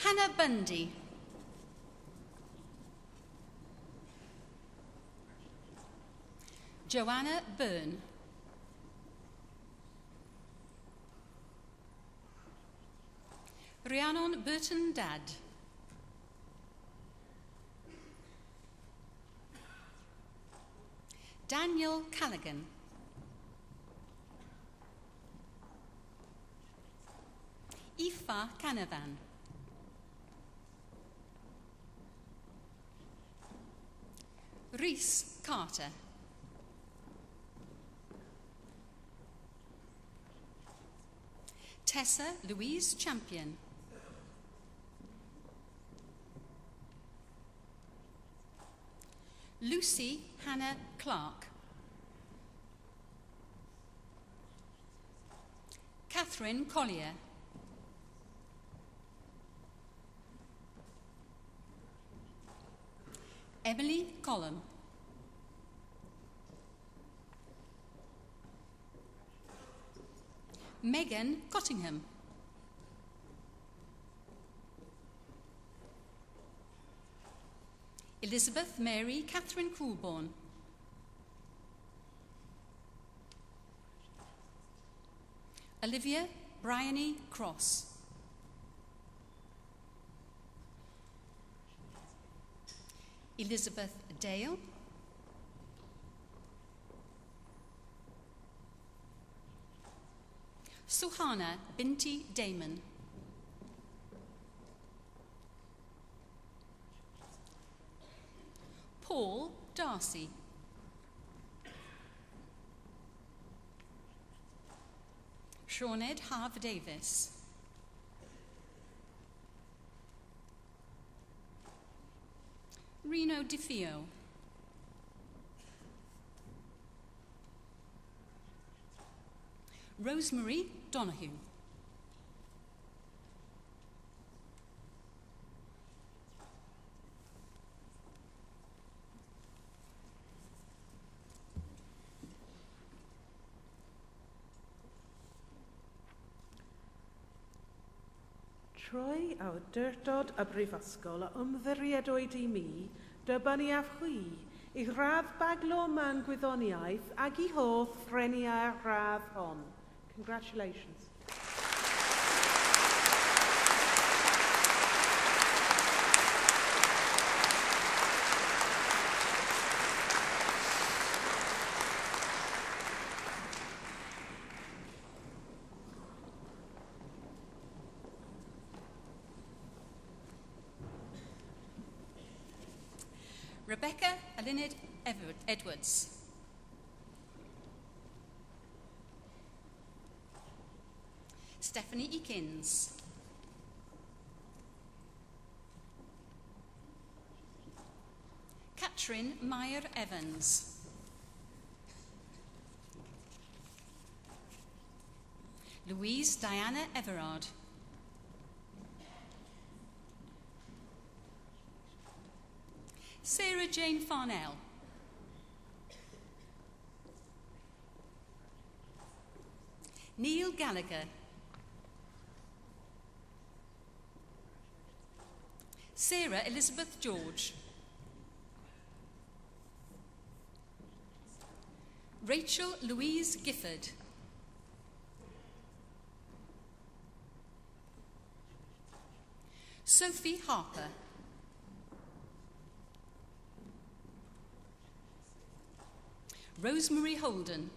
Hannah Bundy. Joanna Byrne. Rhiannon Burton Dad. Daniel Callaghan. Aoife Canavan. Rhys Carter. Tessa Louise Champion. Lucy Hannah Clark. Catherine Collier. Emily Collum. Megan Cottingham. Elizabeth Mary Catherine Coolborn. Olivia Bryony Cross. Elizabeth Dale. Suhana Binti Damon. Paul Darcy. Siobhan Harv Davis. Reno DeFeo. Rosemary Donahue. Troi awdurdod y brifysgol a ymddiriedwyd I mi, dybynnu a chwi, I radd baglo mewn gwyddoniaeth ag I hoff ffreniau'r radd hon. Congratulations. Rebecca Alinid Edwards. Stephanie Eakins. Catherine Meyer Evans. Louise Diana Everard. Sarah Jane Farnell. Neil Gallagher. Sarah Elizabeth George. Rachel Louise Gifford. Sophie Harper. Rosemary Holden.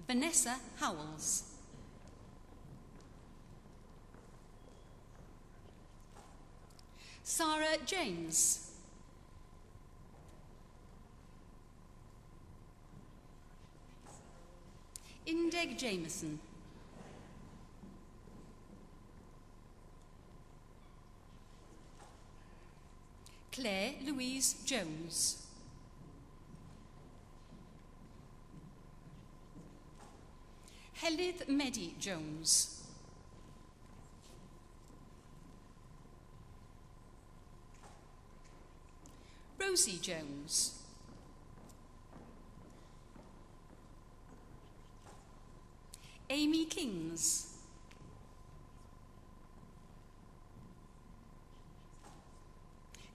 Vanessa Howells. Sarah James. Indeg Jameson. Claire Louise Jones. Helydd Medi Jones. Rosie Jones. Amy Kings.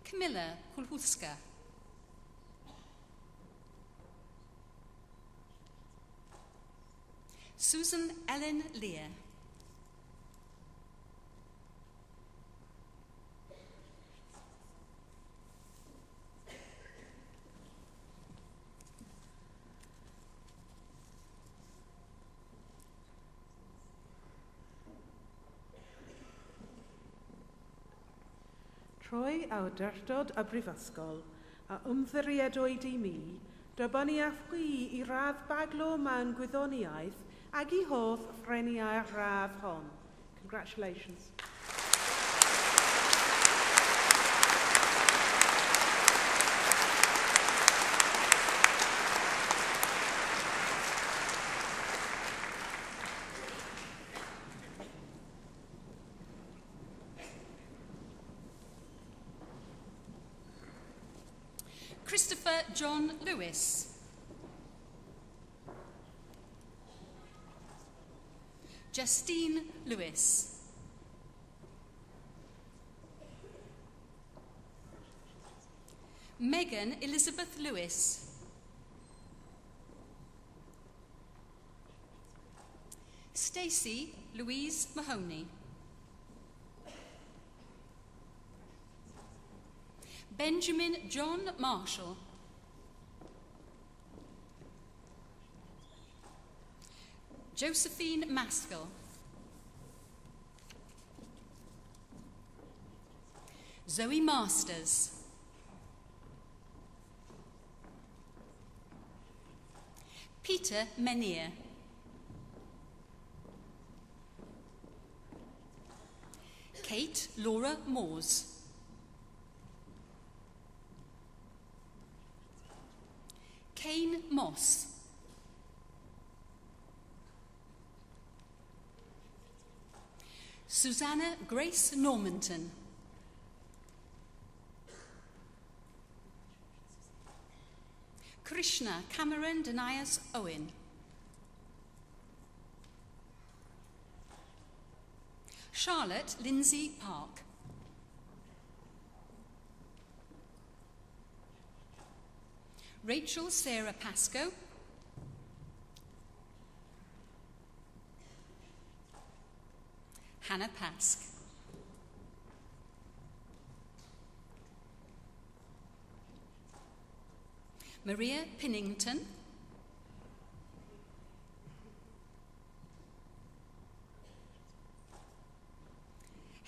Camilla Kulhuska. Susan Ellen Lear. Trwy awdurdod y brifysgol a ymddiriedwyd i mi, dybaniaf chwi I radd baglo mewn gwyddoniaeth ac I hoff ffreniau'r radd hon. Congratulations. Christopher John Lewis. Justine Lewis. Megan Elizabeth Lewis. Stacey Louise Mahoney. Benjamin John Marshall. Josephine Maskell. Zoe Masters. Peter Menier. Kate Laura Moores. Kane Moss. Susanna Grace Normanton. Krishna Cameron Denias Owen. Charlotte Lindsay Park. Rachel Sarah Pascoe. Hannah Pask. Maria Pinnington.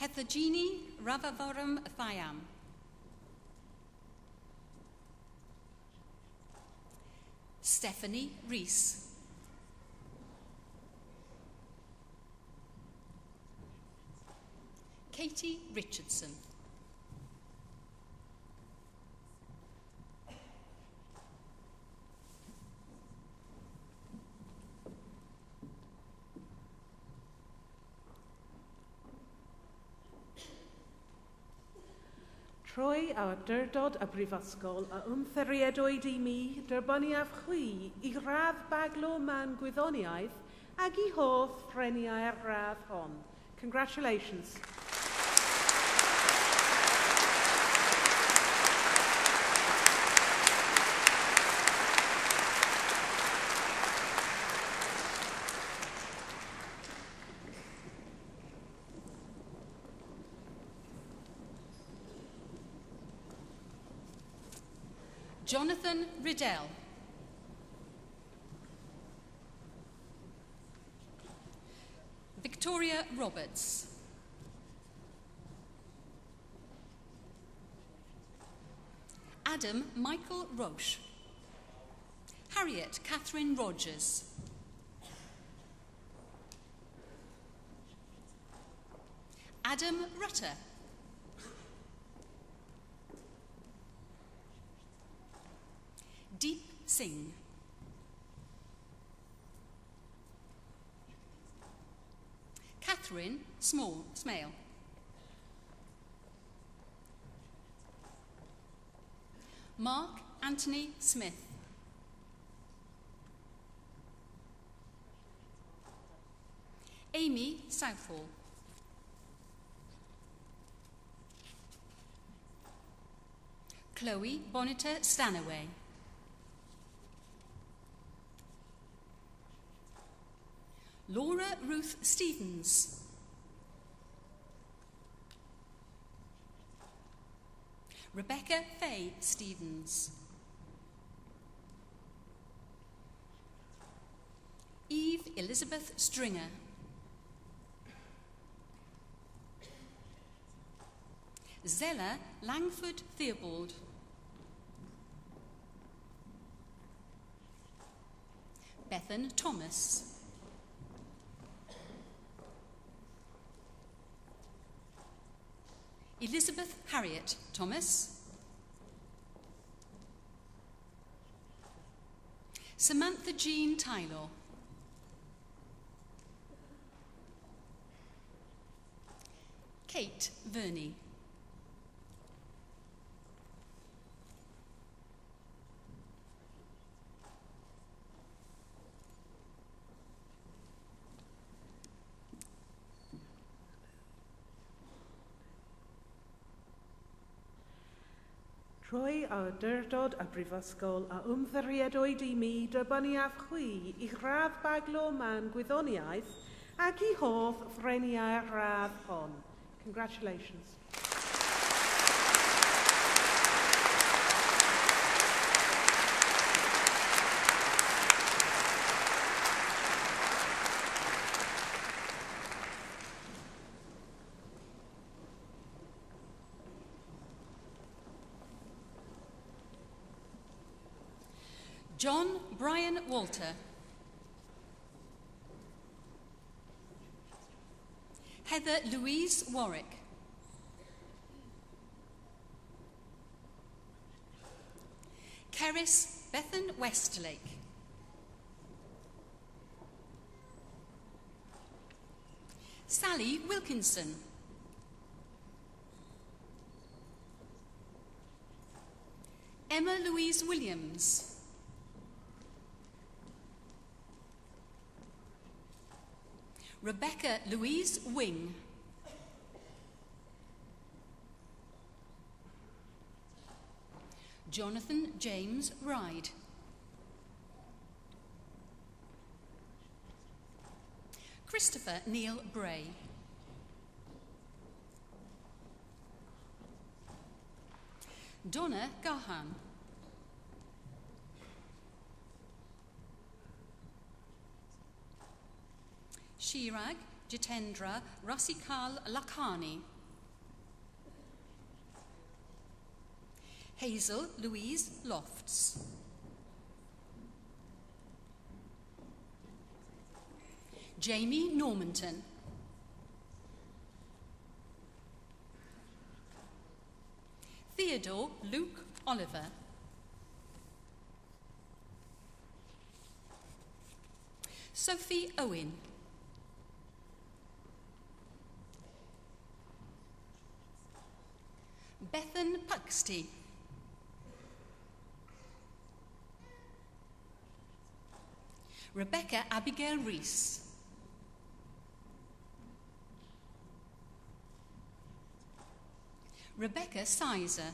Hethagini Ravavoram Thayam. Stephanie Rees. Katie Richardson. Trwy awdurdod y brifysgol a ymddiriedwyd I mi, dybaniaf chwi I radd baglo mewn gwyddoniaeth ag I hoff freniau'r radd hon. Congratulations. Jonathan Riddell. Victoria Roberts. Adam Michael Roche. Harriet Catherine Rogers. Adam Rutter. Deep Singh. Catherine Smale. Mark Anthony Smith. Amy Southall. Chloe Bonneter Stanaway. Laura Ruth Stevens. Rebecca Faye Stevens. Eve Elizabeth Stringer. Zella Langford Theobald. Bethan Thomas. Elizabeth Harriet Thomas. Samantha Jean Taylor. Kate Verney. Rwy awdurdod a brifysgol a ymddiriedwyd I mi dybynnu af chwi I radd baglo man gwyddoniaeth ac I hoff freniau'r radd hon. Congratulations. John Brian Walter. Heather Louise Warwick. Keris Bethan Westlake. Sally Wilkinson. Emma Louise Williams. Rebecca Louise Wing. Jonathan James Ride. Christopher Neil Bray. Donna Gahan. Shirag Jitendra Rasikal Lakhani. Hazel Louise Lofts. Jamie Normanton. Theodore Luke Oliver. Sophie Owen. Bethan Puxty. Rebecca Abigail Rees. Rebecca Sizer.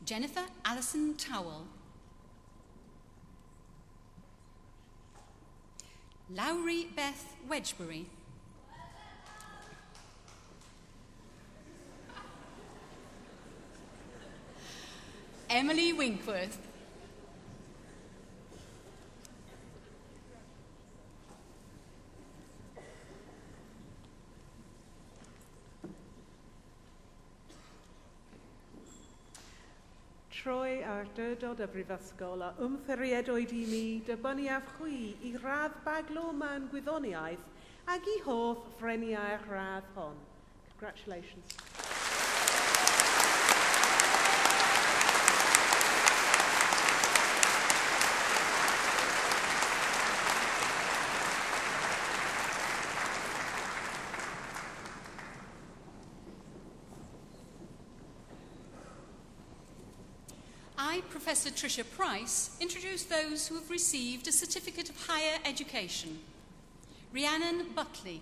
Jennifer Alison Towell. Lowry Beth Wedgbury. Emily Winkworth. Troi ar dydod y brifysgol a ymfferiedwyd I mi dybyniaf chwi I radd baglo mewn gwyddoniaeth ac I hoff freniau'r radd hon. Congratulations. I, Professor Tricia Price, introduce those who have received a Certificate of Higher Education. Rhiannon Buckley.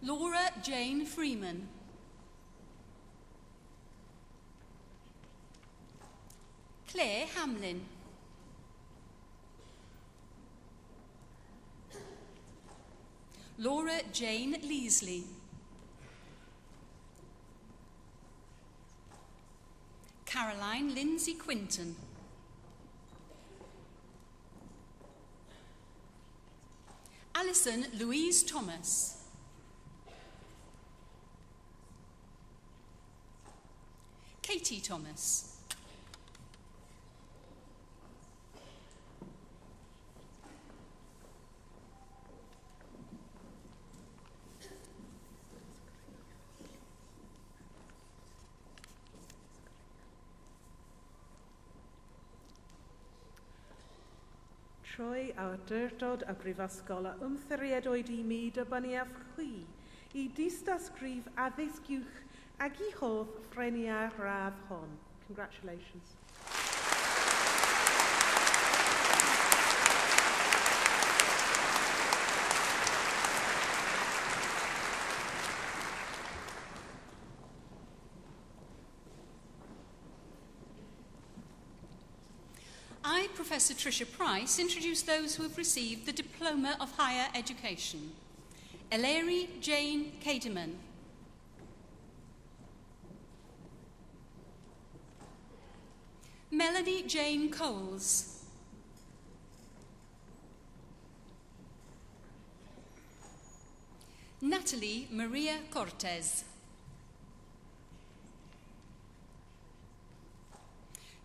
Laura Jane Freeman. Claire Hamlin. Laura Jane Leasley. Caroline Lindsay Quinton. Alison Louise Thomas. Katie Thomas. Troi awdurdod y brifysgol a ymfferiedwyd I mi dybyniaf chwi I dystysgrif addysg uwch ac I hoff freniau'r radd hon. Congratulations. I, Professor Tricia Price, introduce those who have received the Diploma of Higher Education. Ellery Jane Kademan. Melanie Jane Coles. Natalie Maria Cortez.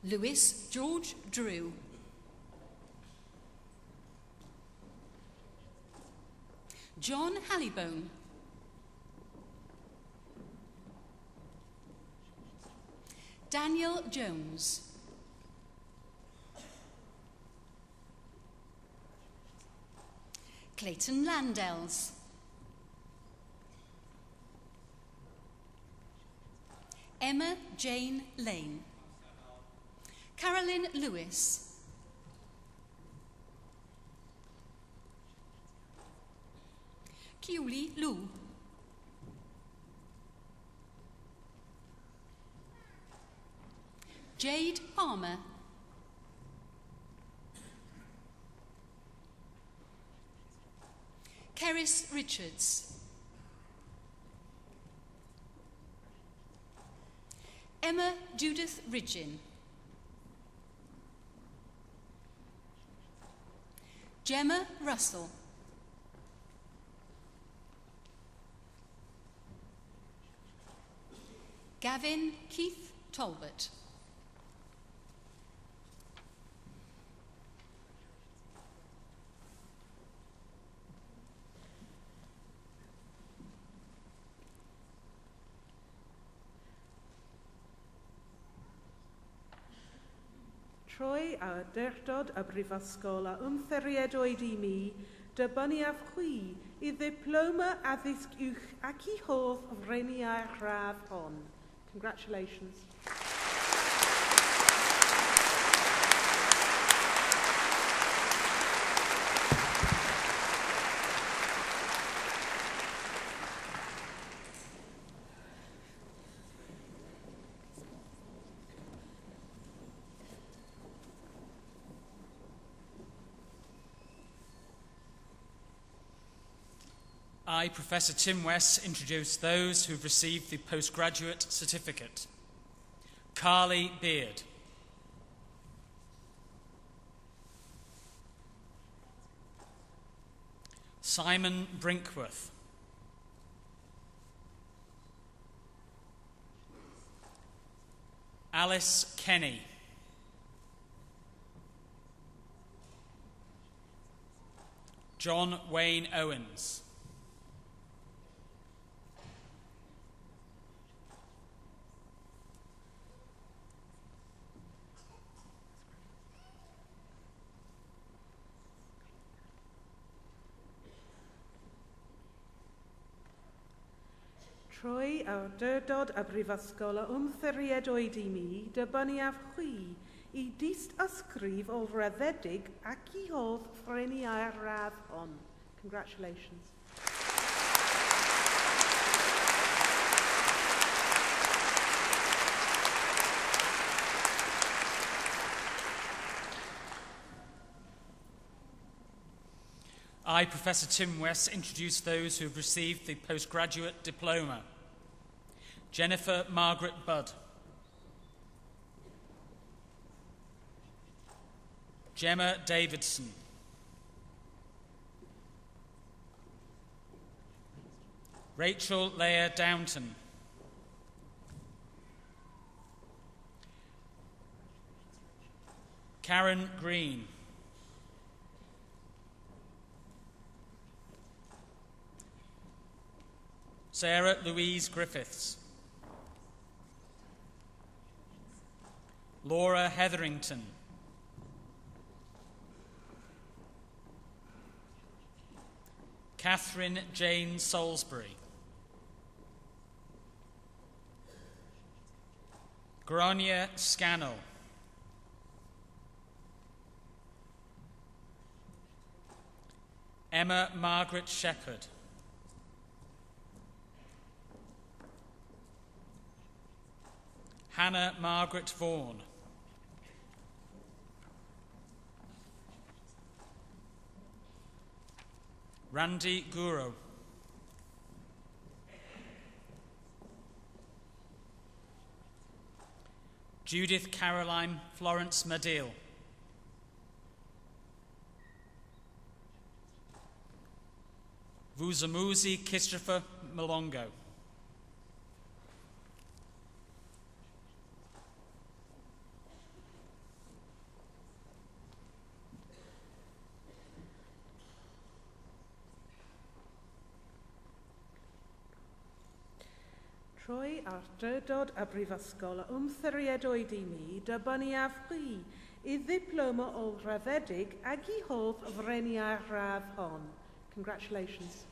Lewis George Drew. John Hallibone. Daniel Jones. Clayton Landells. Emma Jane Lane. Carolyn Lewis. Kiuli Lou. Jade Palmer. Keris Richards. Emma Judith Ridgin. Gemma Russell. Gavin Keith Talbot. Troi awdurdod y brifysgol a ymfferiedwyd I mi dybyniaf chwi I ddiploma addysg uwch ac I hoff freniau'r radd hon. Congratulations. I, Professor Tim West, introduce those who've received the postgraduate certificate. Carly Beard. Simon Brinkworth. Alice Kenny. John Wayne Owens. Trwy awdurdod y Brifysgol o ymthiried oed I mi, dybyniaf chwi I dist ysgrif o ryddedig ac I hodd ffreniau'r radd hon. Congratulations. I, Professor Tim West, introduce those who have received the postgraduate diploma. Jennifer Margaret Budd. Gemma Davidson. Rachel Leah Downton. Karen Green. Sarah Louise Griffiths. Laura Hetherington. Catherine Jane Salisbury. Grania Scannell. Emma Margaret Shepherd. Hannah Margaret Vaughan. Randy Guro. Judith Caroline Florence Madil. Vuzamuzi Christopher Malongo. Trwy awdurdod y Brifysgol o ymthiried oed I mi, dybyniaf chwi I ddiploma o raddedig ac I hodd freniau'r radd hon. Congratulations.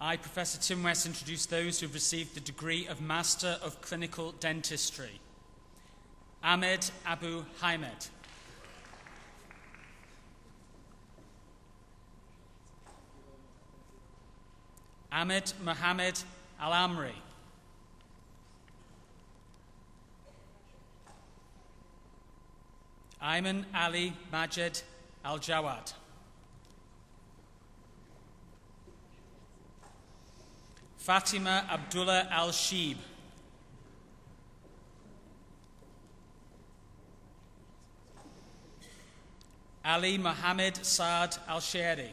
I, Professor Tim West, introduce those who have received the degree of Master of Clinical Dentistry. Ahmed Abu Hamed. Ahmed Mohammed Al-Amri. Ayman Ali Majed Al-Jawad. Fatima Abdullah Al-Sheeb. Ali Mohammed Saad Al-Sheri.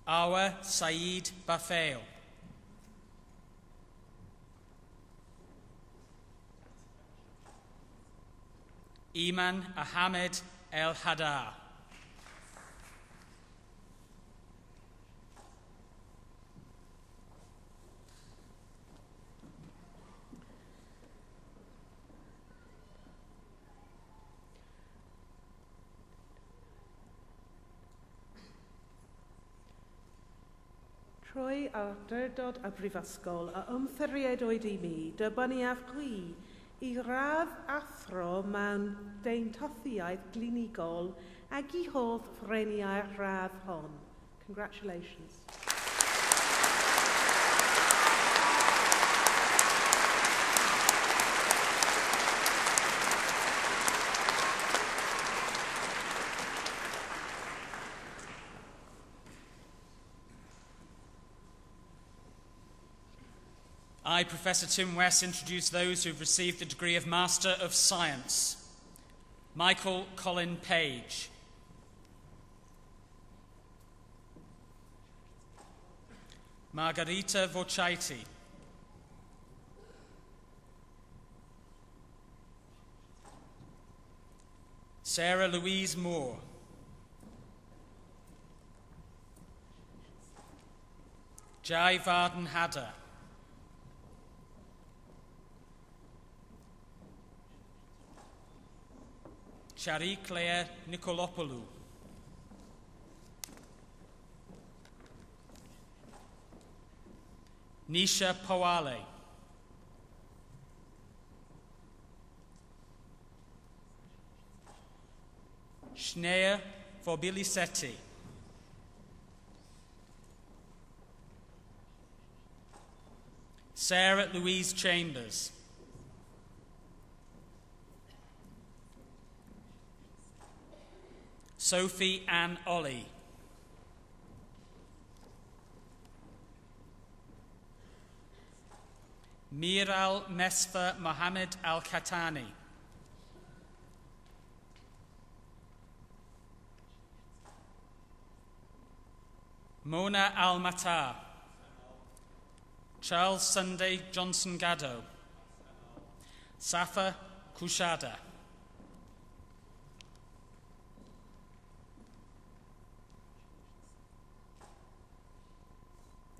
Awa Saeed Bafeo. Iman Ahmed El Hadar. Trwy awdurdod y Brifysgol a ymthiried oed I mi, dybyniaf chwi i radd athro mewn deintothiaeth glinigol ac i hodd freniau'r radd hon. Congratulations. I, Professor Tim West, introduce those who have received the degree of Master of Science. Michael Colin Page. Margarita Vochaiti. Sarah Louise Moore. Jai Varden Hadder. Chari Claire Nicolopoulou. Nisha Powale. Shnea Fobilisetti. Sarah Louise Chambers. Sophie Ann Ollie. Miral Mesfa Mohammed Al-Khatani. Mona Al-Matar. Charles Sunday Johnson Gaddo. Safa Kushada.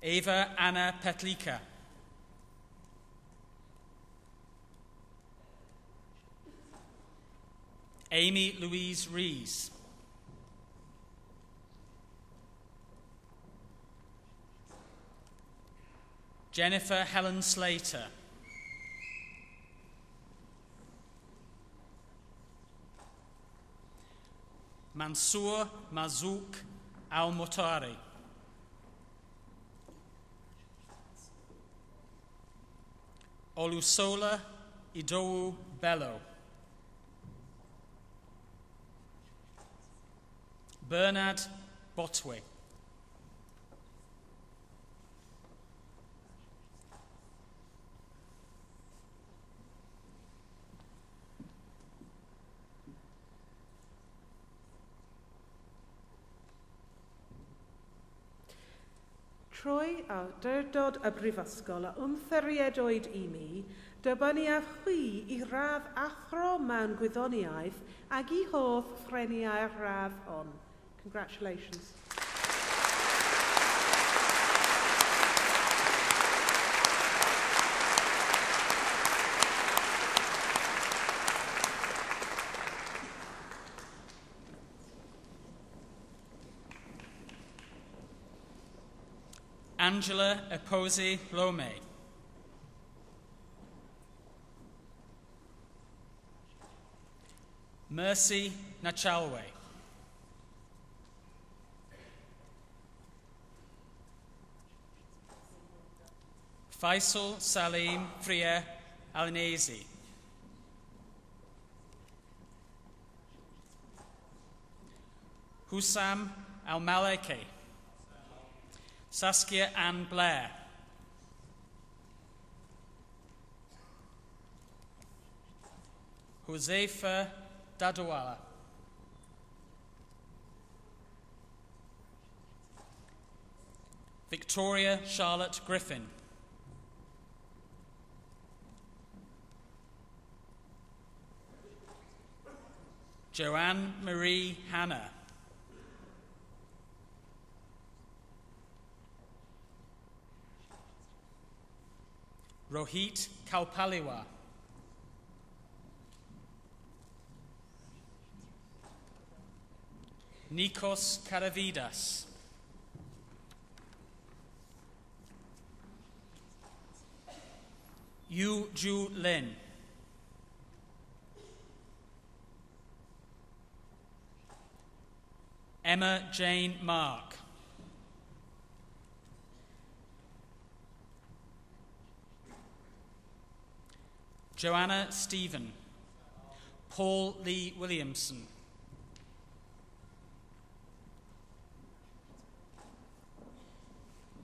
Eva Anna Petlika. Amy Louise Rees. Jennifer Helen Slater. Mansour Mazouk Al-Motari. Olusola Idowu Bello. Bernard Botwe. Trwy awdurdod y Brifysgol a wmtheried oed I mi, dybyniaf chwi I radd athro mewn gwyddoniaeth ac I hodd ffreniau'r radd hon. Congratulations. Angela Eposi Lome. Mercy Nachalwe. Faisal Salim Frier Alinesi. Hussam Al-Maleki. Saskia Ann Blair. Josefa Dadawala. Victoria Charlotte Griffin. Joanne Marie Hanna. Rohit Kaupaliwa. Nikos Karavidas. Yu Ju Lin. Emma Jane Mark. Joanna Stephen. Paul Lee Williamson.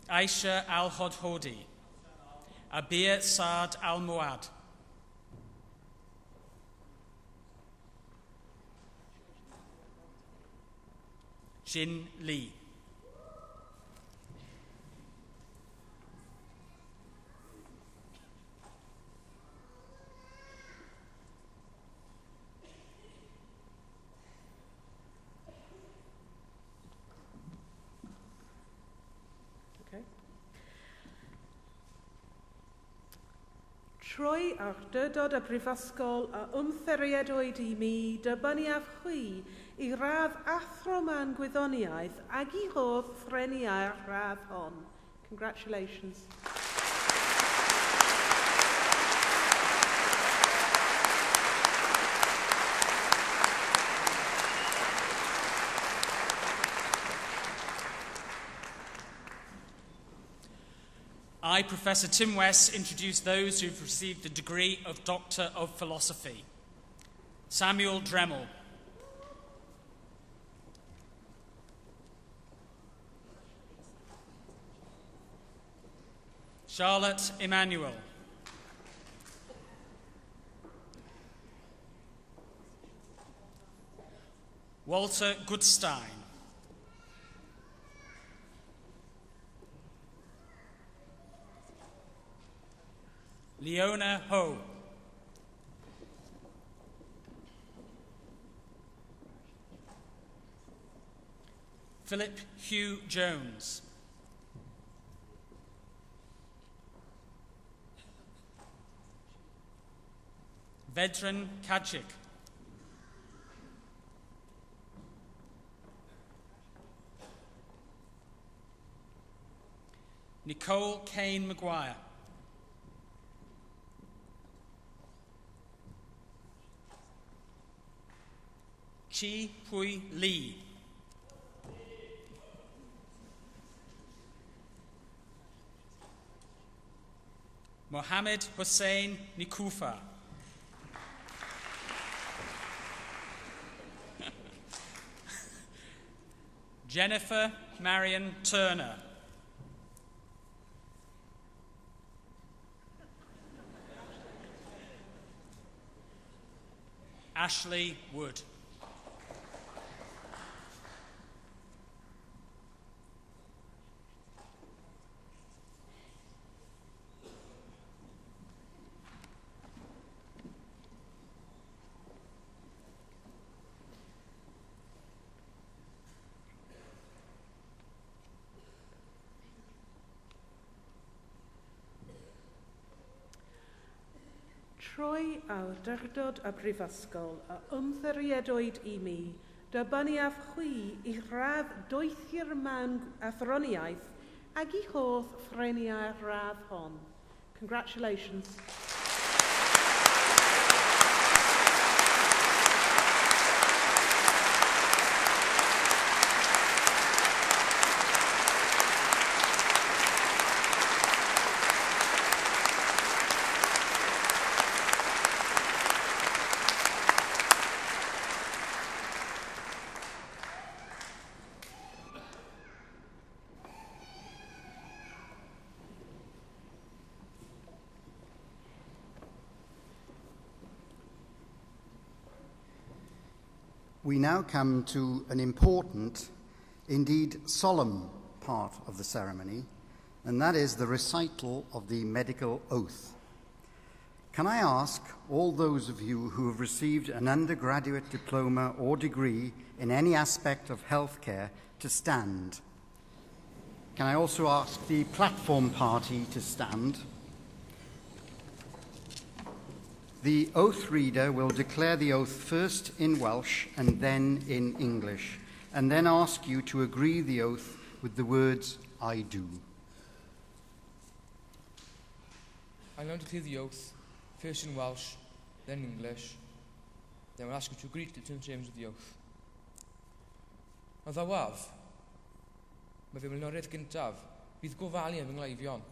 Aisha Al-Hodhodi. Abir Saad Al-Muad. Jin Lee. Okay. Trwy awdurdod y brifysgol a ymtheriadwyd I mi dybyniaf chwi I radd athro man gwyddoniaeth ag I hodd ffreniau'r radd hon. Congratulations. I, Professor Tim West, introduce those who have received the degree of Doctor of Philosophy. Samuel Dremel. Charlotte Emmanuel. Walter Goodstein. Leona Ho. Philip Hugh Jones. Vedran Kajik. Nicole Kane Maguire. Chi Pui Lee. Mohammed Hussein Nikufa. Jennifer Marion Turner. Ashley Wood. Trwy awdurdod y brifysgol a ymtheriadwyd I mi, dybyniaf chwi I radd doethi'r man athroniaeth ag I hodd ffreniau'r radd hon. Congratulations. We now come to an important, indeed solemn part of the ceremony, and that is the recital of the medical oath. Can I ask all those of you who have received an undergraduate diploma or degree in any aspect of healthcare to stand? Can I also ask the platform party to stand? The oath reader will declare the oath first in Welsh and then in English, and then ask you to agree the oath with the words, I do. I'm going to declare the oath, first in Welsh, then in English. Then we'll ask you to agree to the terms of the oath. Ond ddawaf, mae fy mlynoriaeth gyntaf, bydd gofalu am fy ngleifion.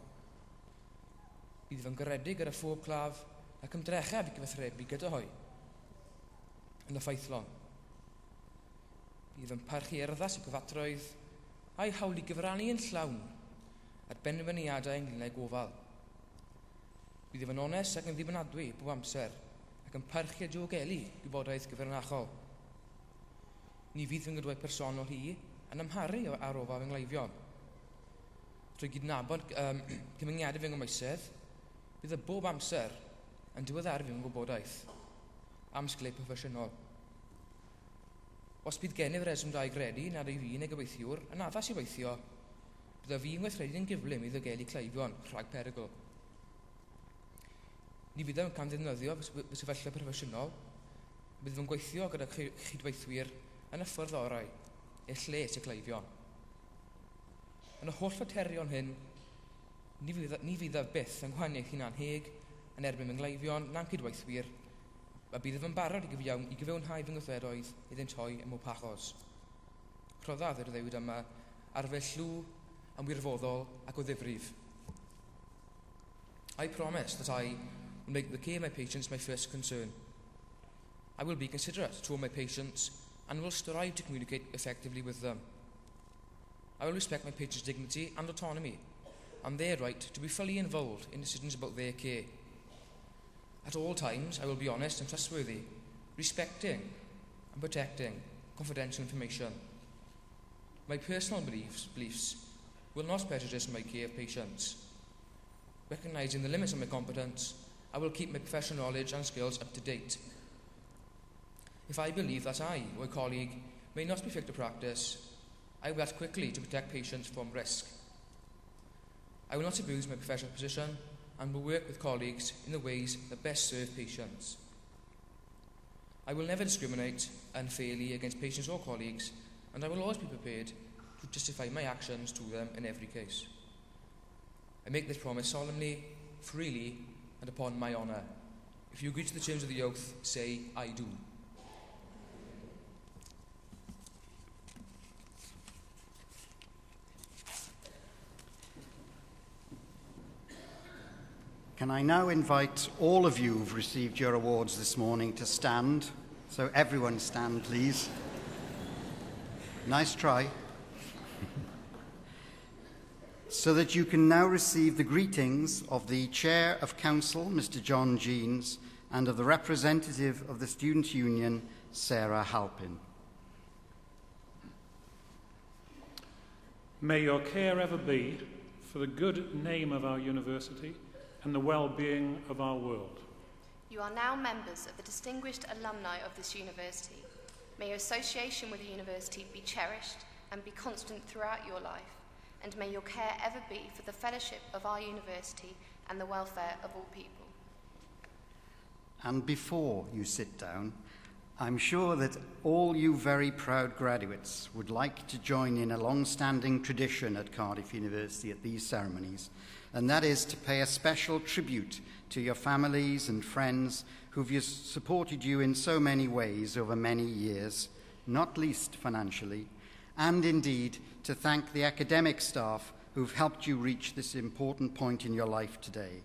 Bydd fy'n garedig ar y phob claf ac ymdrecheb i gyfathrebu gyda hoi. Yn y ffeithlon. Bydd fy'n parchu erddas i gyfatroedd a'i hawl i gyfrannu yn llawn at benfyniadau ynglynau gofal. Bydd fy'n onest ac yn ddibynadwy bob amser ac yn parchu a diogelu gwybodaeth gyfrinachol. Ni fydd fy'n gydwai personol hi yn amharu ar ofa fy ngleifion. Trwy gydnabod cymungiadau fy nghymoesedd, bydd y bob amser yn diweddaru fi'n gwybodaeth am sglau proffesiynol. Os bydd gennyf reswm da i gredu nad ei fi neu gyweithiwr yn addas i weithio, bydd y fi'n weithredu'n gyflym i ddogelu cleifion rhag perygl. Ni fydd yn cael ddefnyddio fy sefyllfa proffesiynol, bydd fy'n gweithio gyda chydweithwyr yn y ffwrdd orau, eich lles y cleifion. Yn y holl faterion hyn, ni fydd byth yn gwahaniaeth hunan heg yn erbyn fy ngleifion na'n cydweithwyr, a bydd fy'n barod i gyfiawnhau fy nghyfledoedd iddynt hoi ym mhob achos. Rhoddaf yr ddewyd yma ar fel llw am wirfoddol ac o ddifrif. I promise that I will make the care of my patients my first concern. I will be considerate to all my patients and will strive to communicate effectively with them. I will respect my patients' dignity and autonomy and their right to be fully involved in decisions about their care. At all times, I will be honest and trustworthy, respecting and protecting confidential information. My personal beliefs will not prejudice my care of patients. Recognising the limits of my competence, I will keep my professional knowledge and skills up to date. If I believe that I or a colleague may not be fit to practice, I will act quickly to protect patients from risk. I will not abuse my professional position and will work with colleagues in the ways that best serve patients. I will never discriminate unfairly against patients or colleagues, and I will always be prepared to justify my actions to them in every case. I make this promise solemnly, freely, and upon my honour. If you agree to the terms of the oath, say, I do. Can I now invite all of you who've received your awards this morning to stand? So everyone stand, please. Nice try. So that you can now receive the greetings of the Chair of Council, Mr. John Jeans, and of the representative of the Student Union, Sarah Halpin. May your care ever be for the good name of our university and the well-being of our world. You are now members of the distinguished alumni of this university. May your association with the university be cherished and be constant throughout your life, and may your care ever be for the fellowship of our university and the welfare of all people. And before you sit down, I'm sure that all you very proud graduates would like to join in a long-standing tradition at Cardiff University at these ceremonies, and that is to pay a special tribute to your families and friends who've supported you in so many ways over many years, not least financially, and indeed to thank the academic staff who've helped you reach this important point in your life today.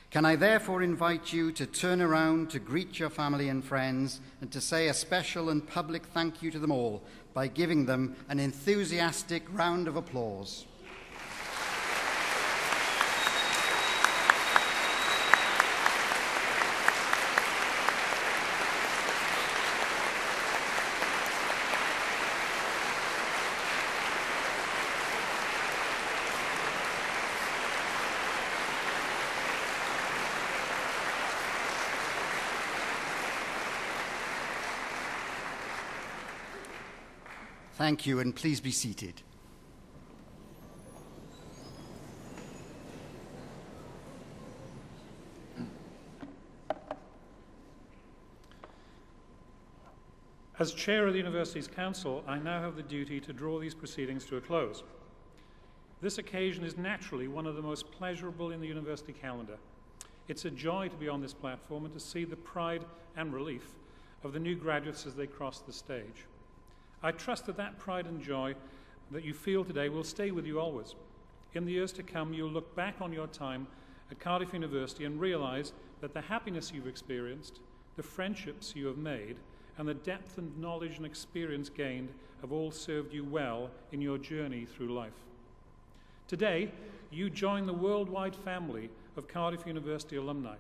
Can I therefore invite you to turn around to greet your family and friends and to say a special and public thank you to them all by giving them an enthusiastic round of applause. Thank you, and please be seated. As Chair of the University's Council, I now have the duty to draw these proceedings to a close. This occasion is naturally one of the most pleasurable in the university calendar. It's a joy to be on this platform and to see the pride and relief of the new graduates as they cross the stage. I trust that that pride and joy that you feel today will stay with you always. In the years to come, you'll look back on your time at Cardiff University and realise that the happiness you've experienced, the friendships you have made, and the depth and knowledge and experience gained have all served you well in your journey through life. Today, you join the worldwide family of Cardiff University alumni.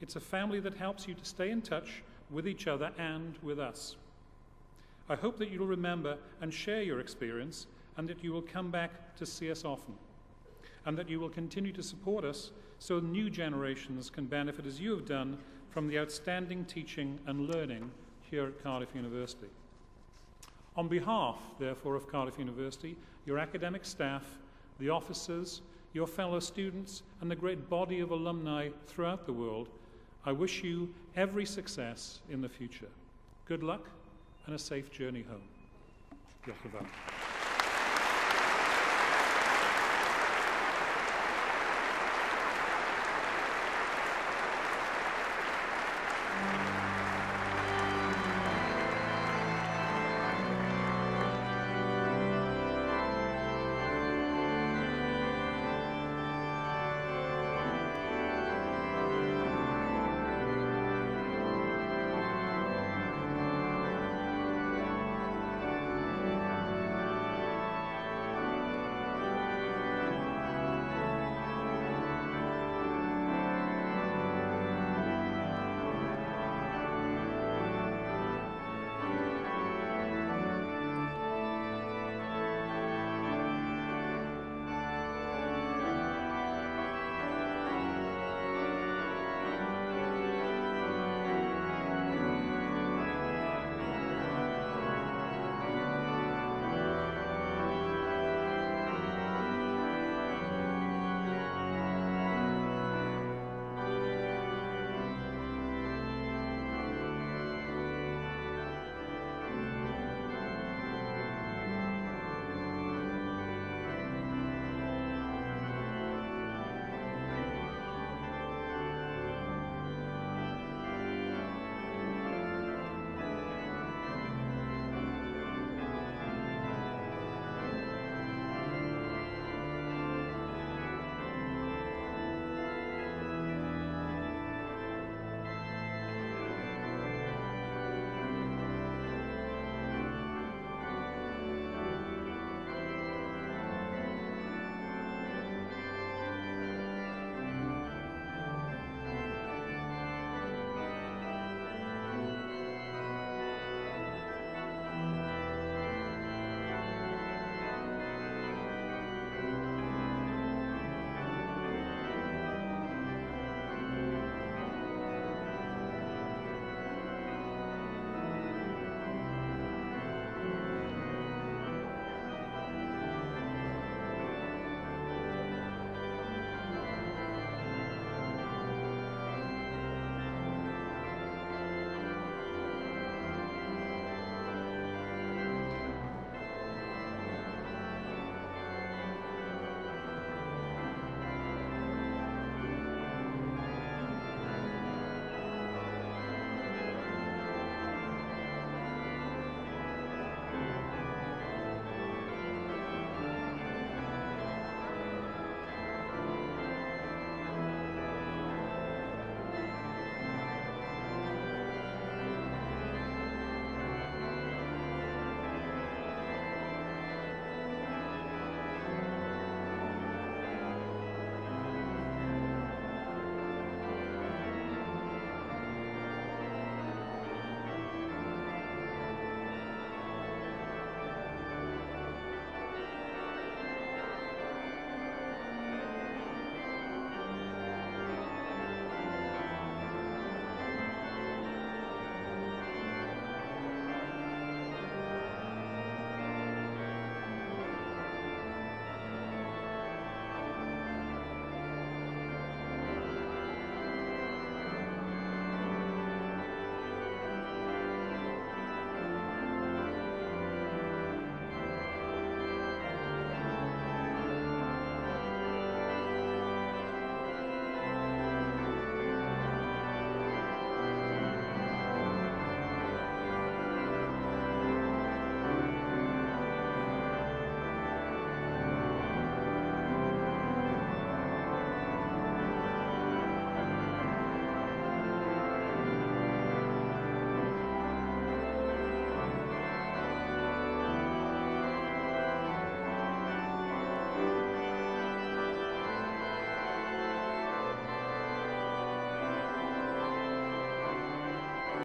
It's a family that helps you to stay in touch with each other and with us. I hope that you'll remember and share your experience, and that you will come back to see us often, and that you will continue to support us so new generations can benefit as you have done from the outstanding teaching and learning here at Cardiff University. On behalf, therefore, of Cardiff University, your academic staff, the officers, your fellow students, and the great body of alumni throughout the world, I wish you every success in the future. Good luck and a safe journey home. Diolch yn fawr.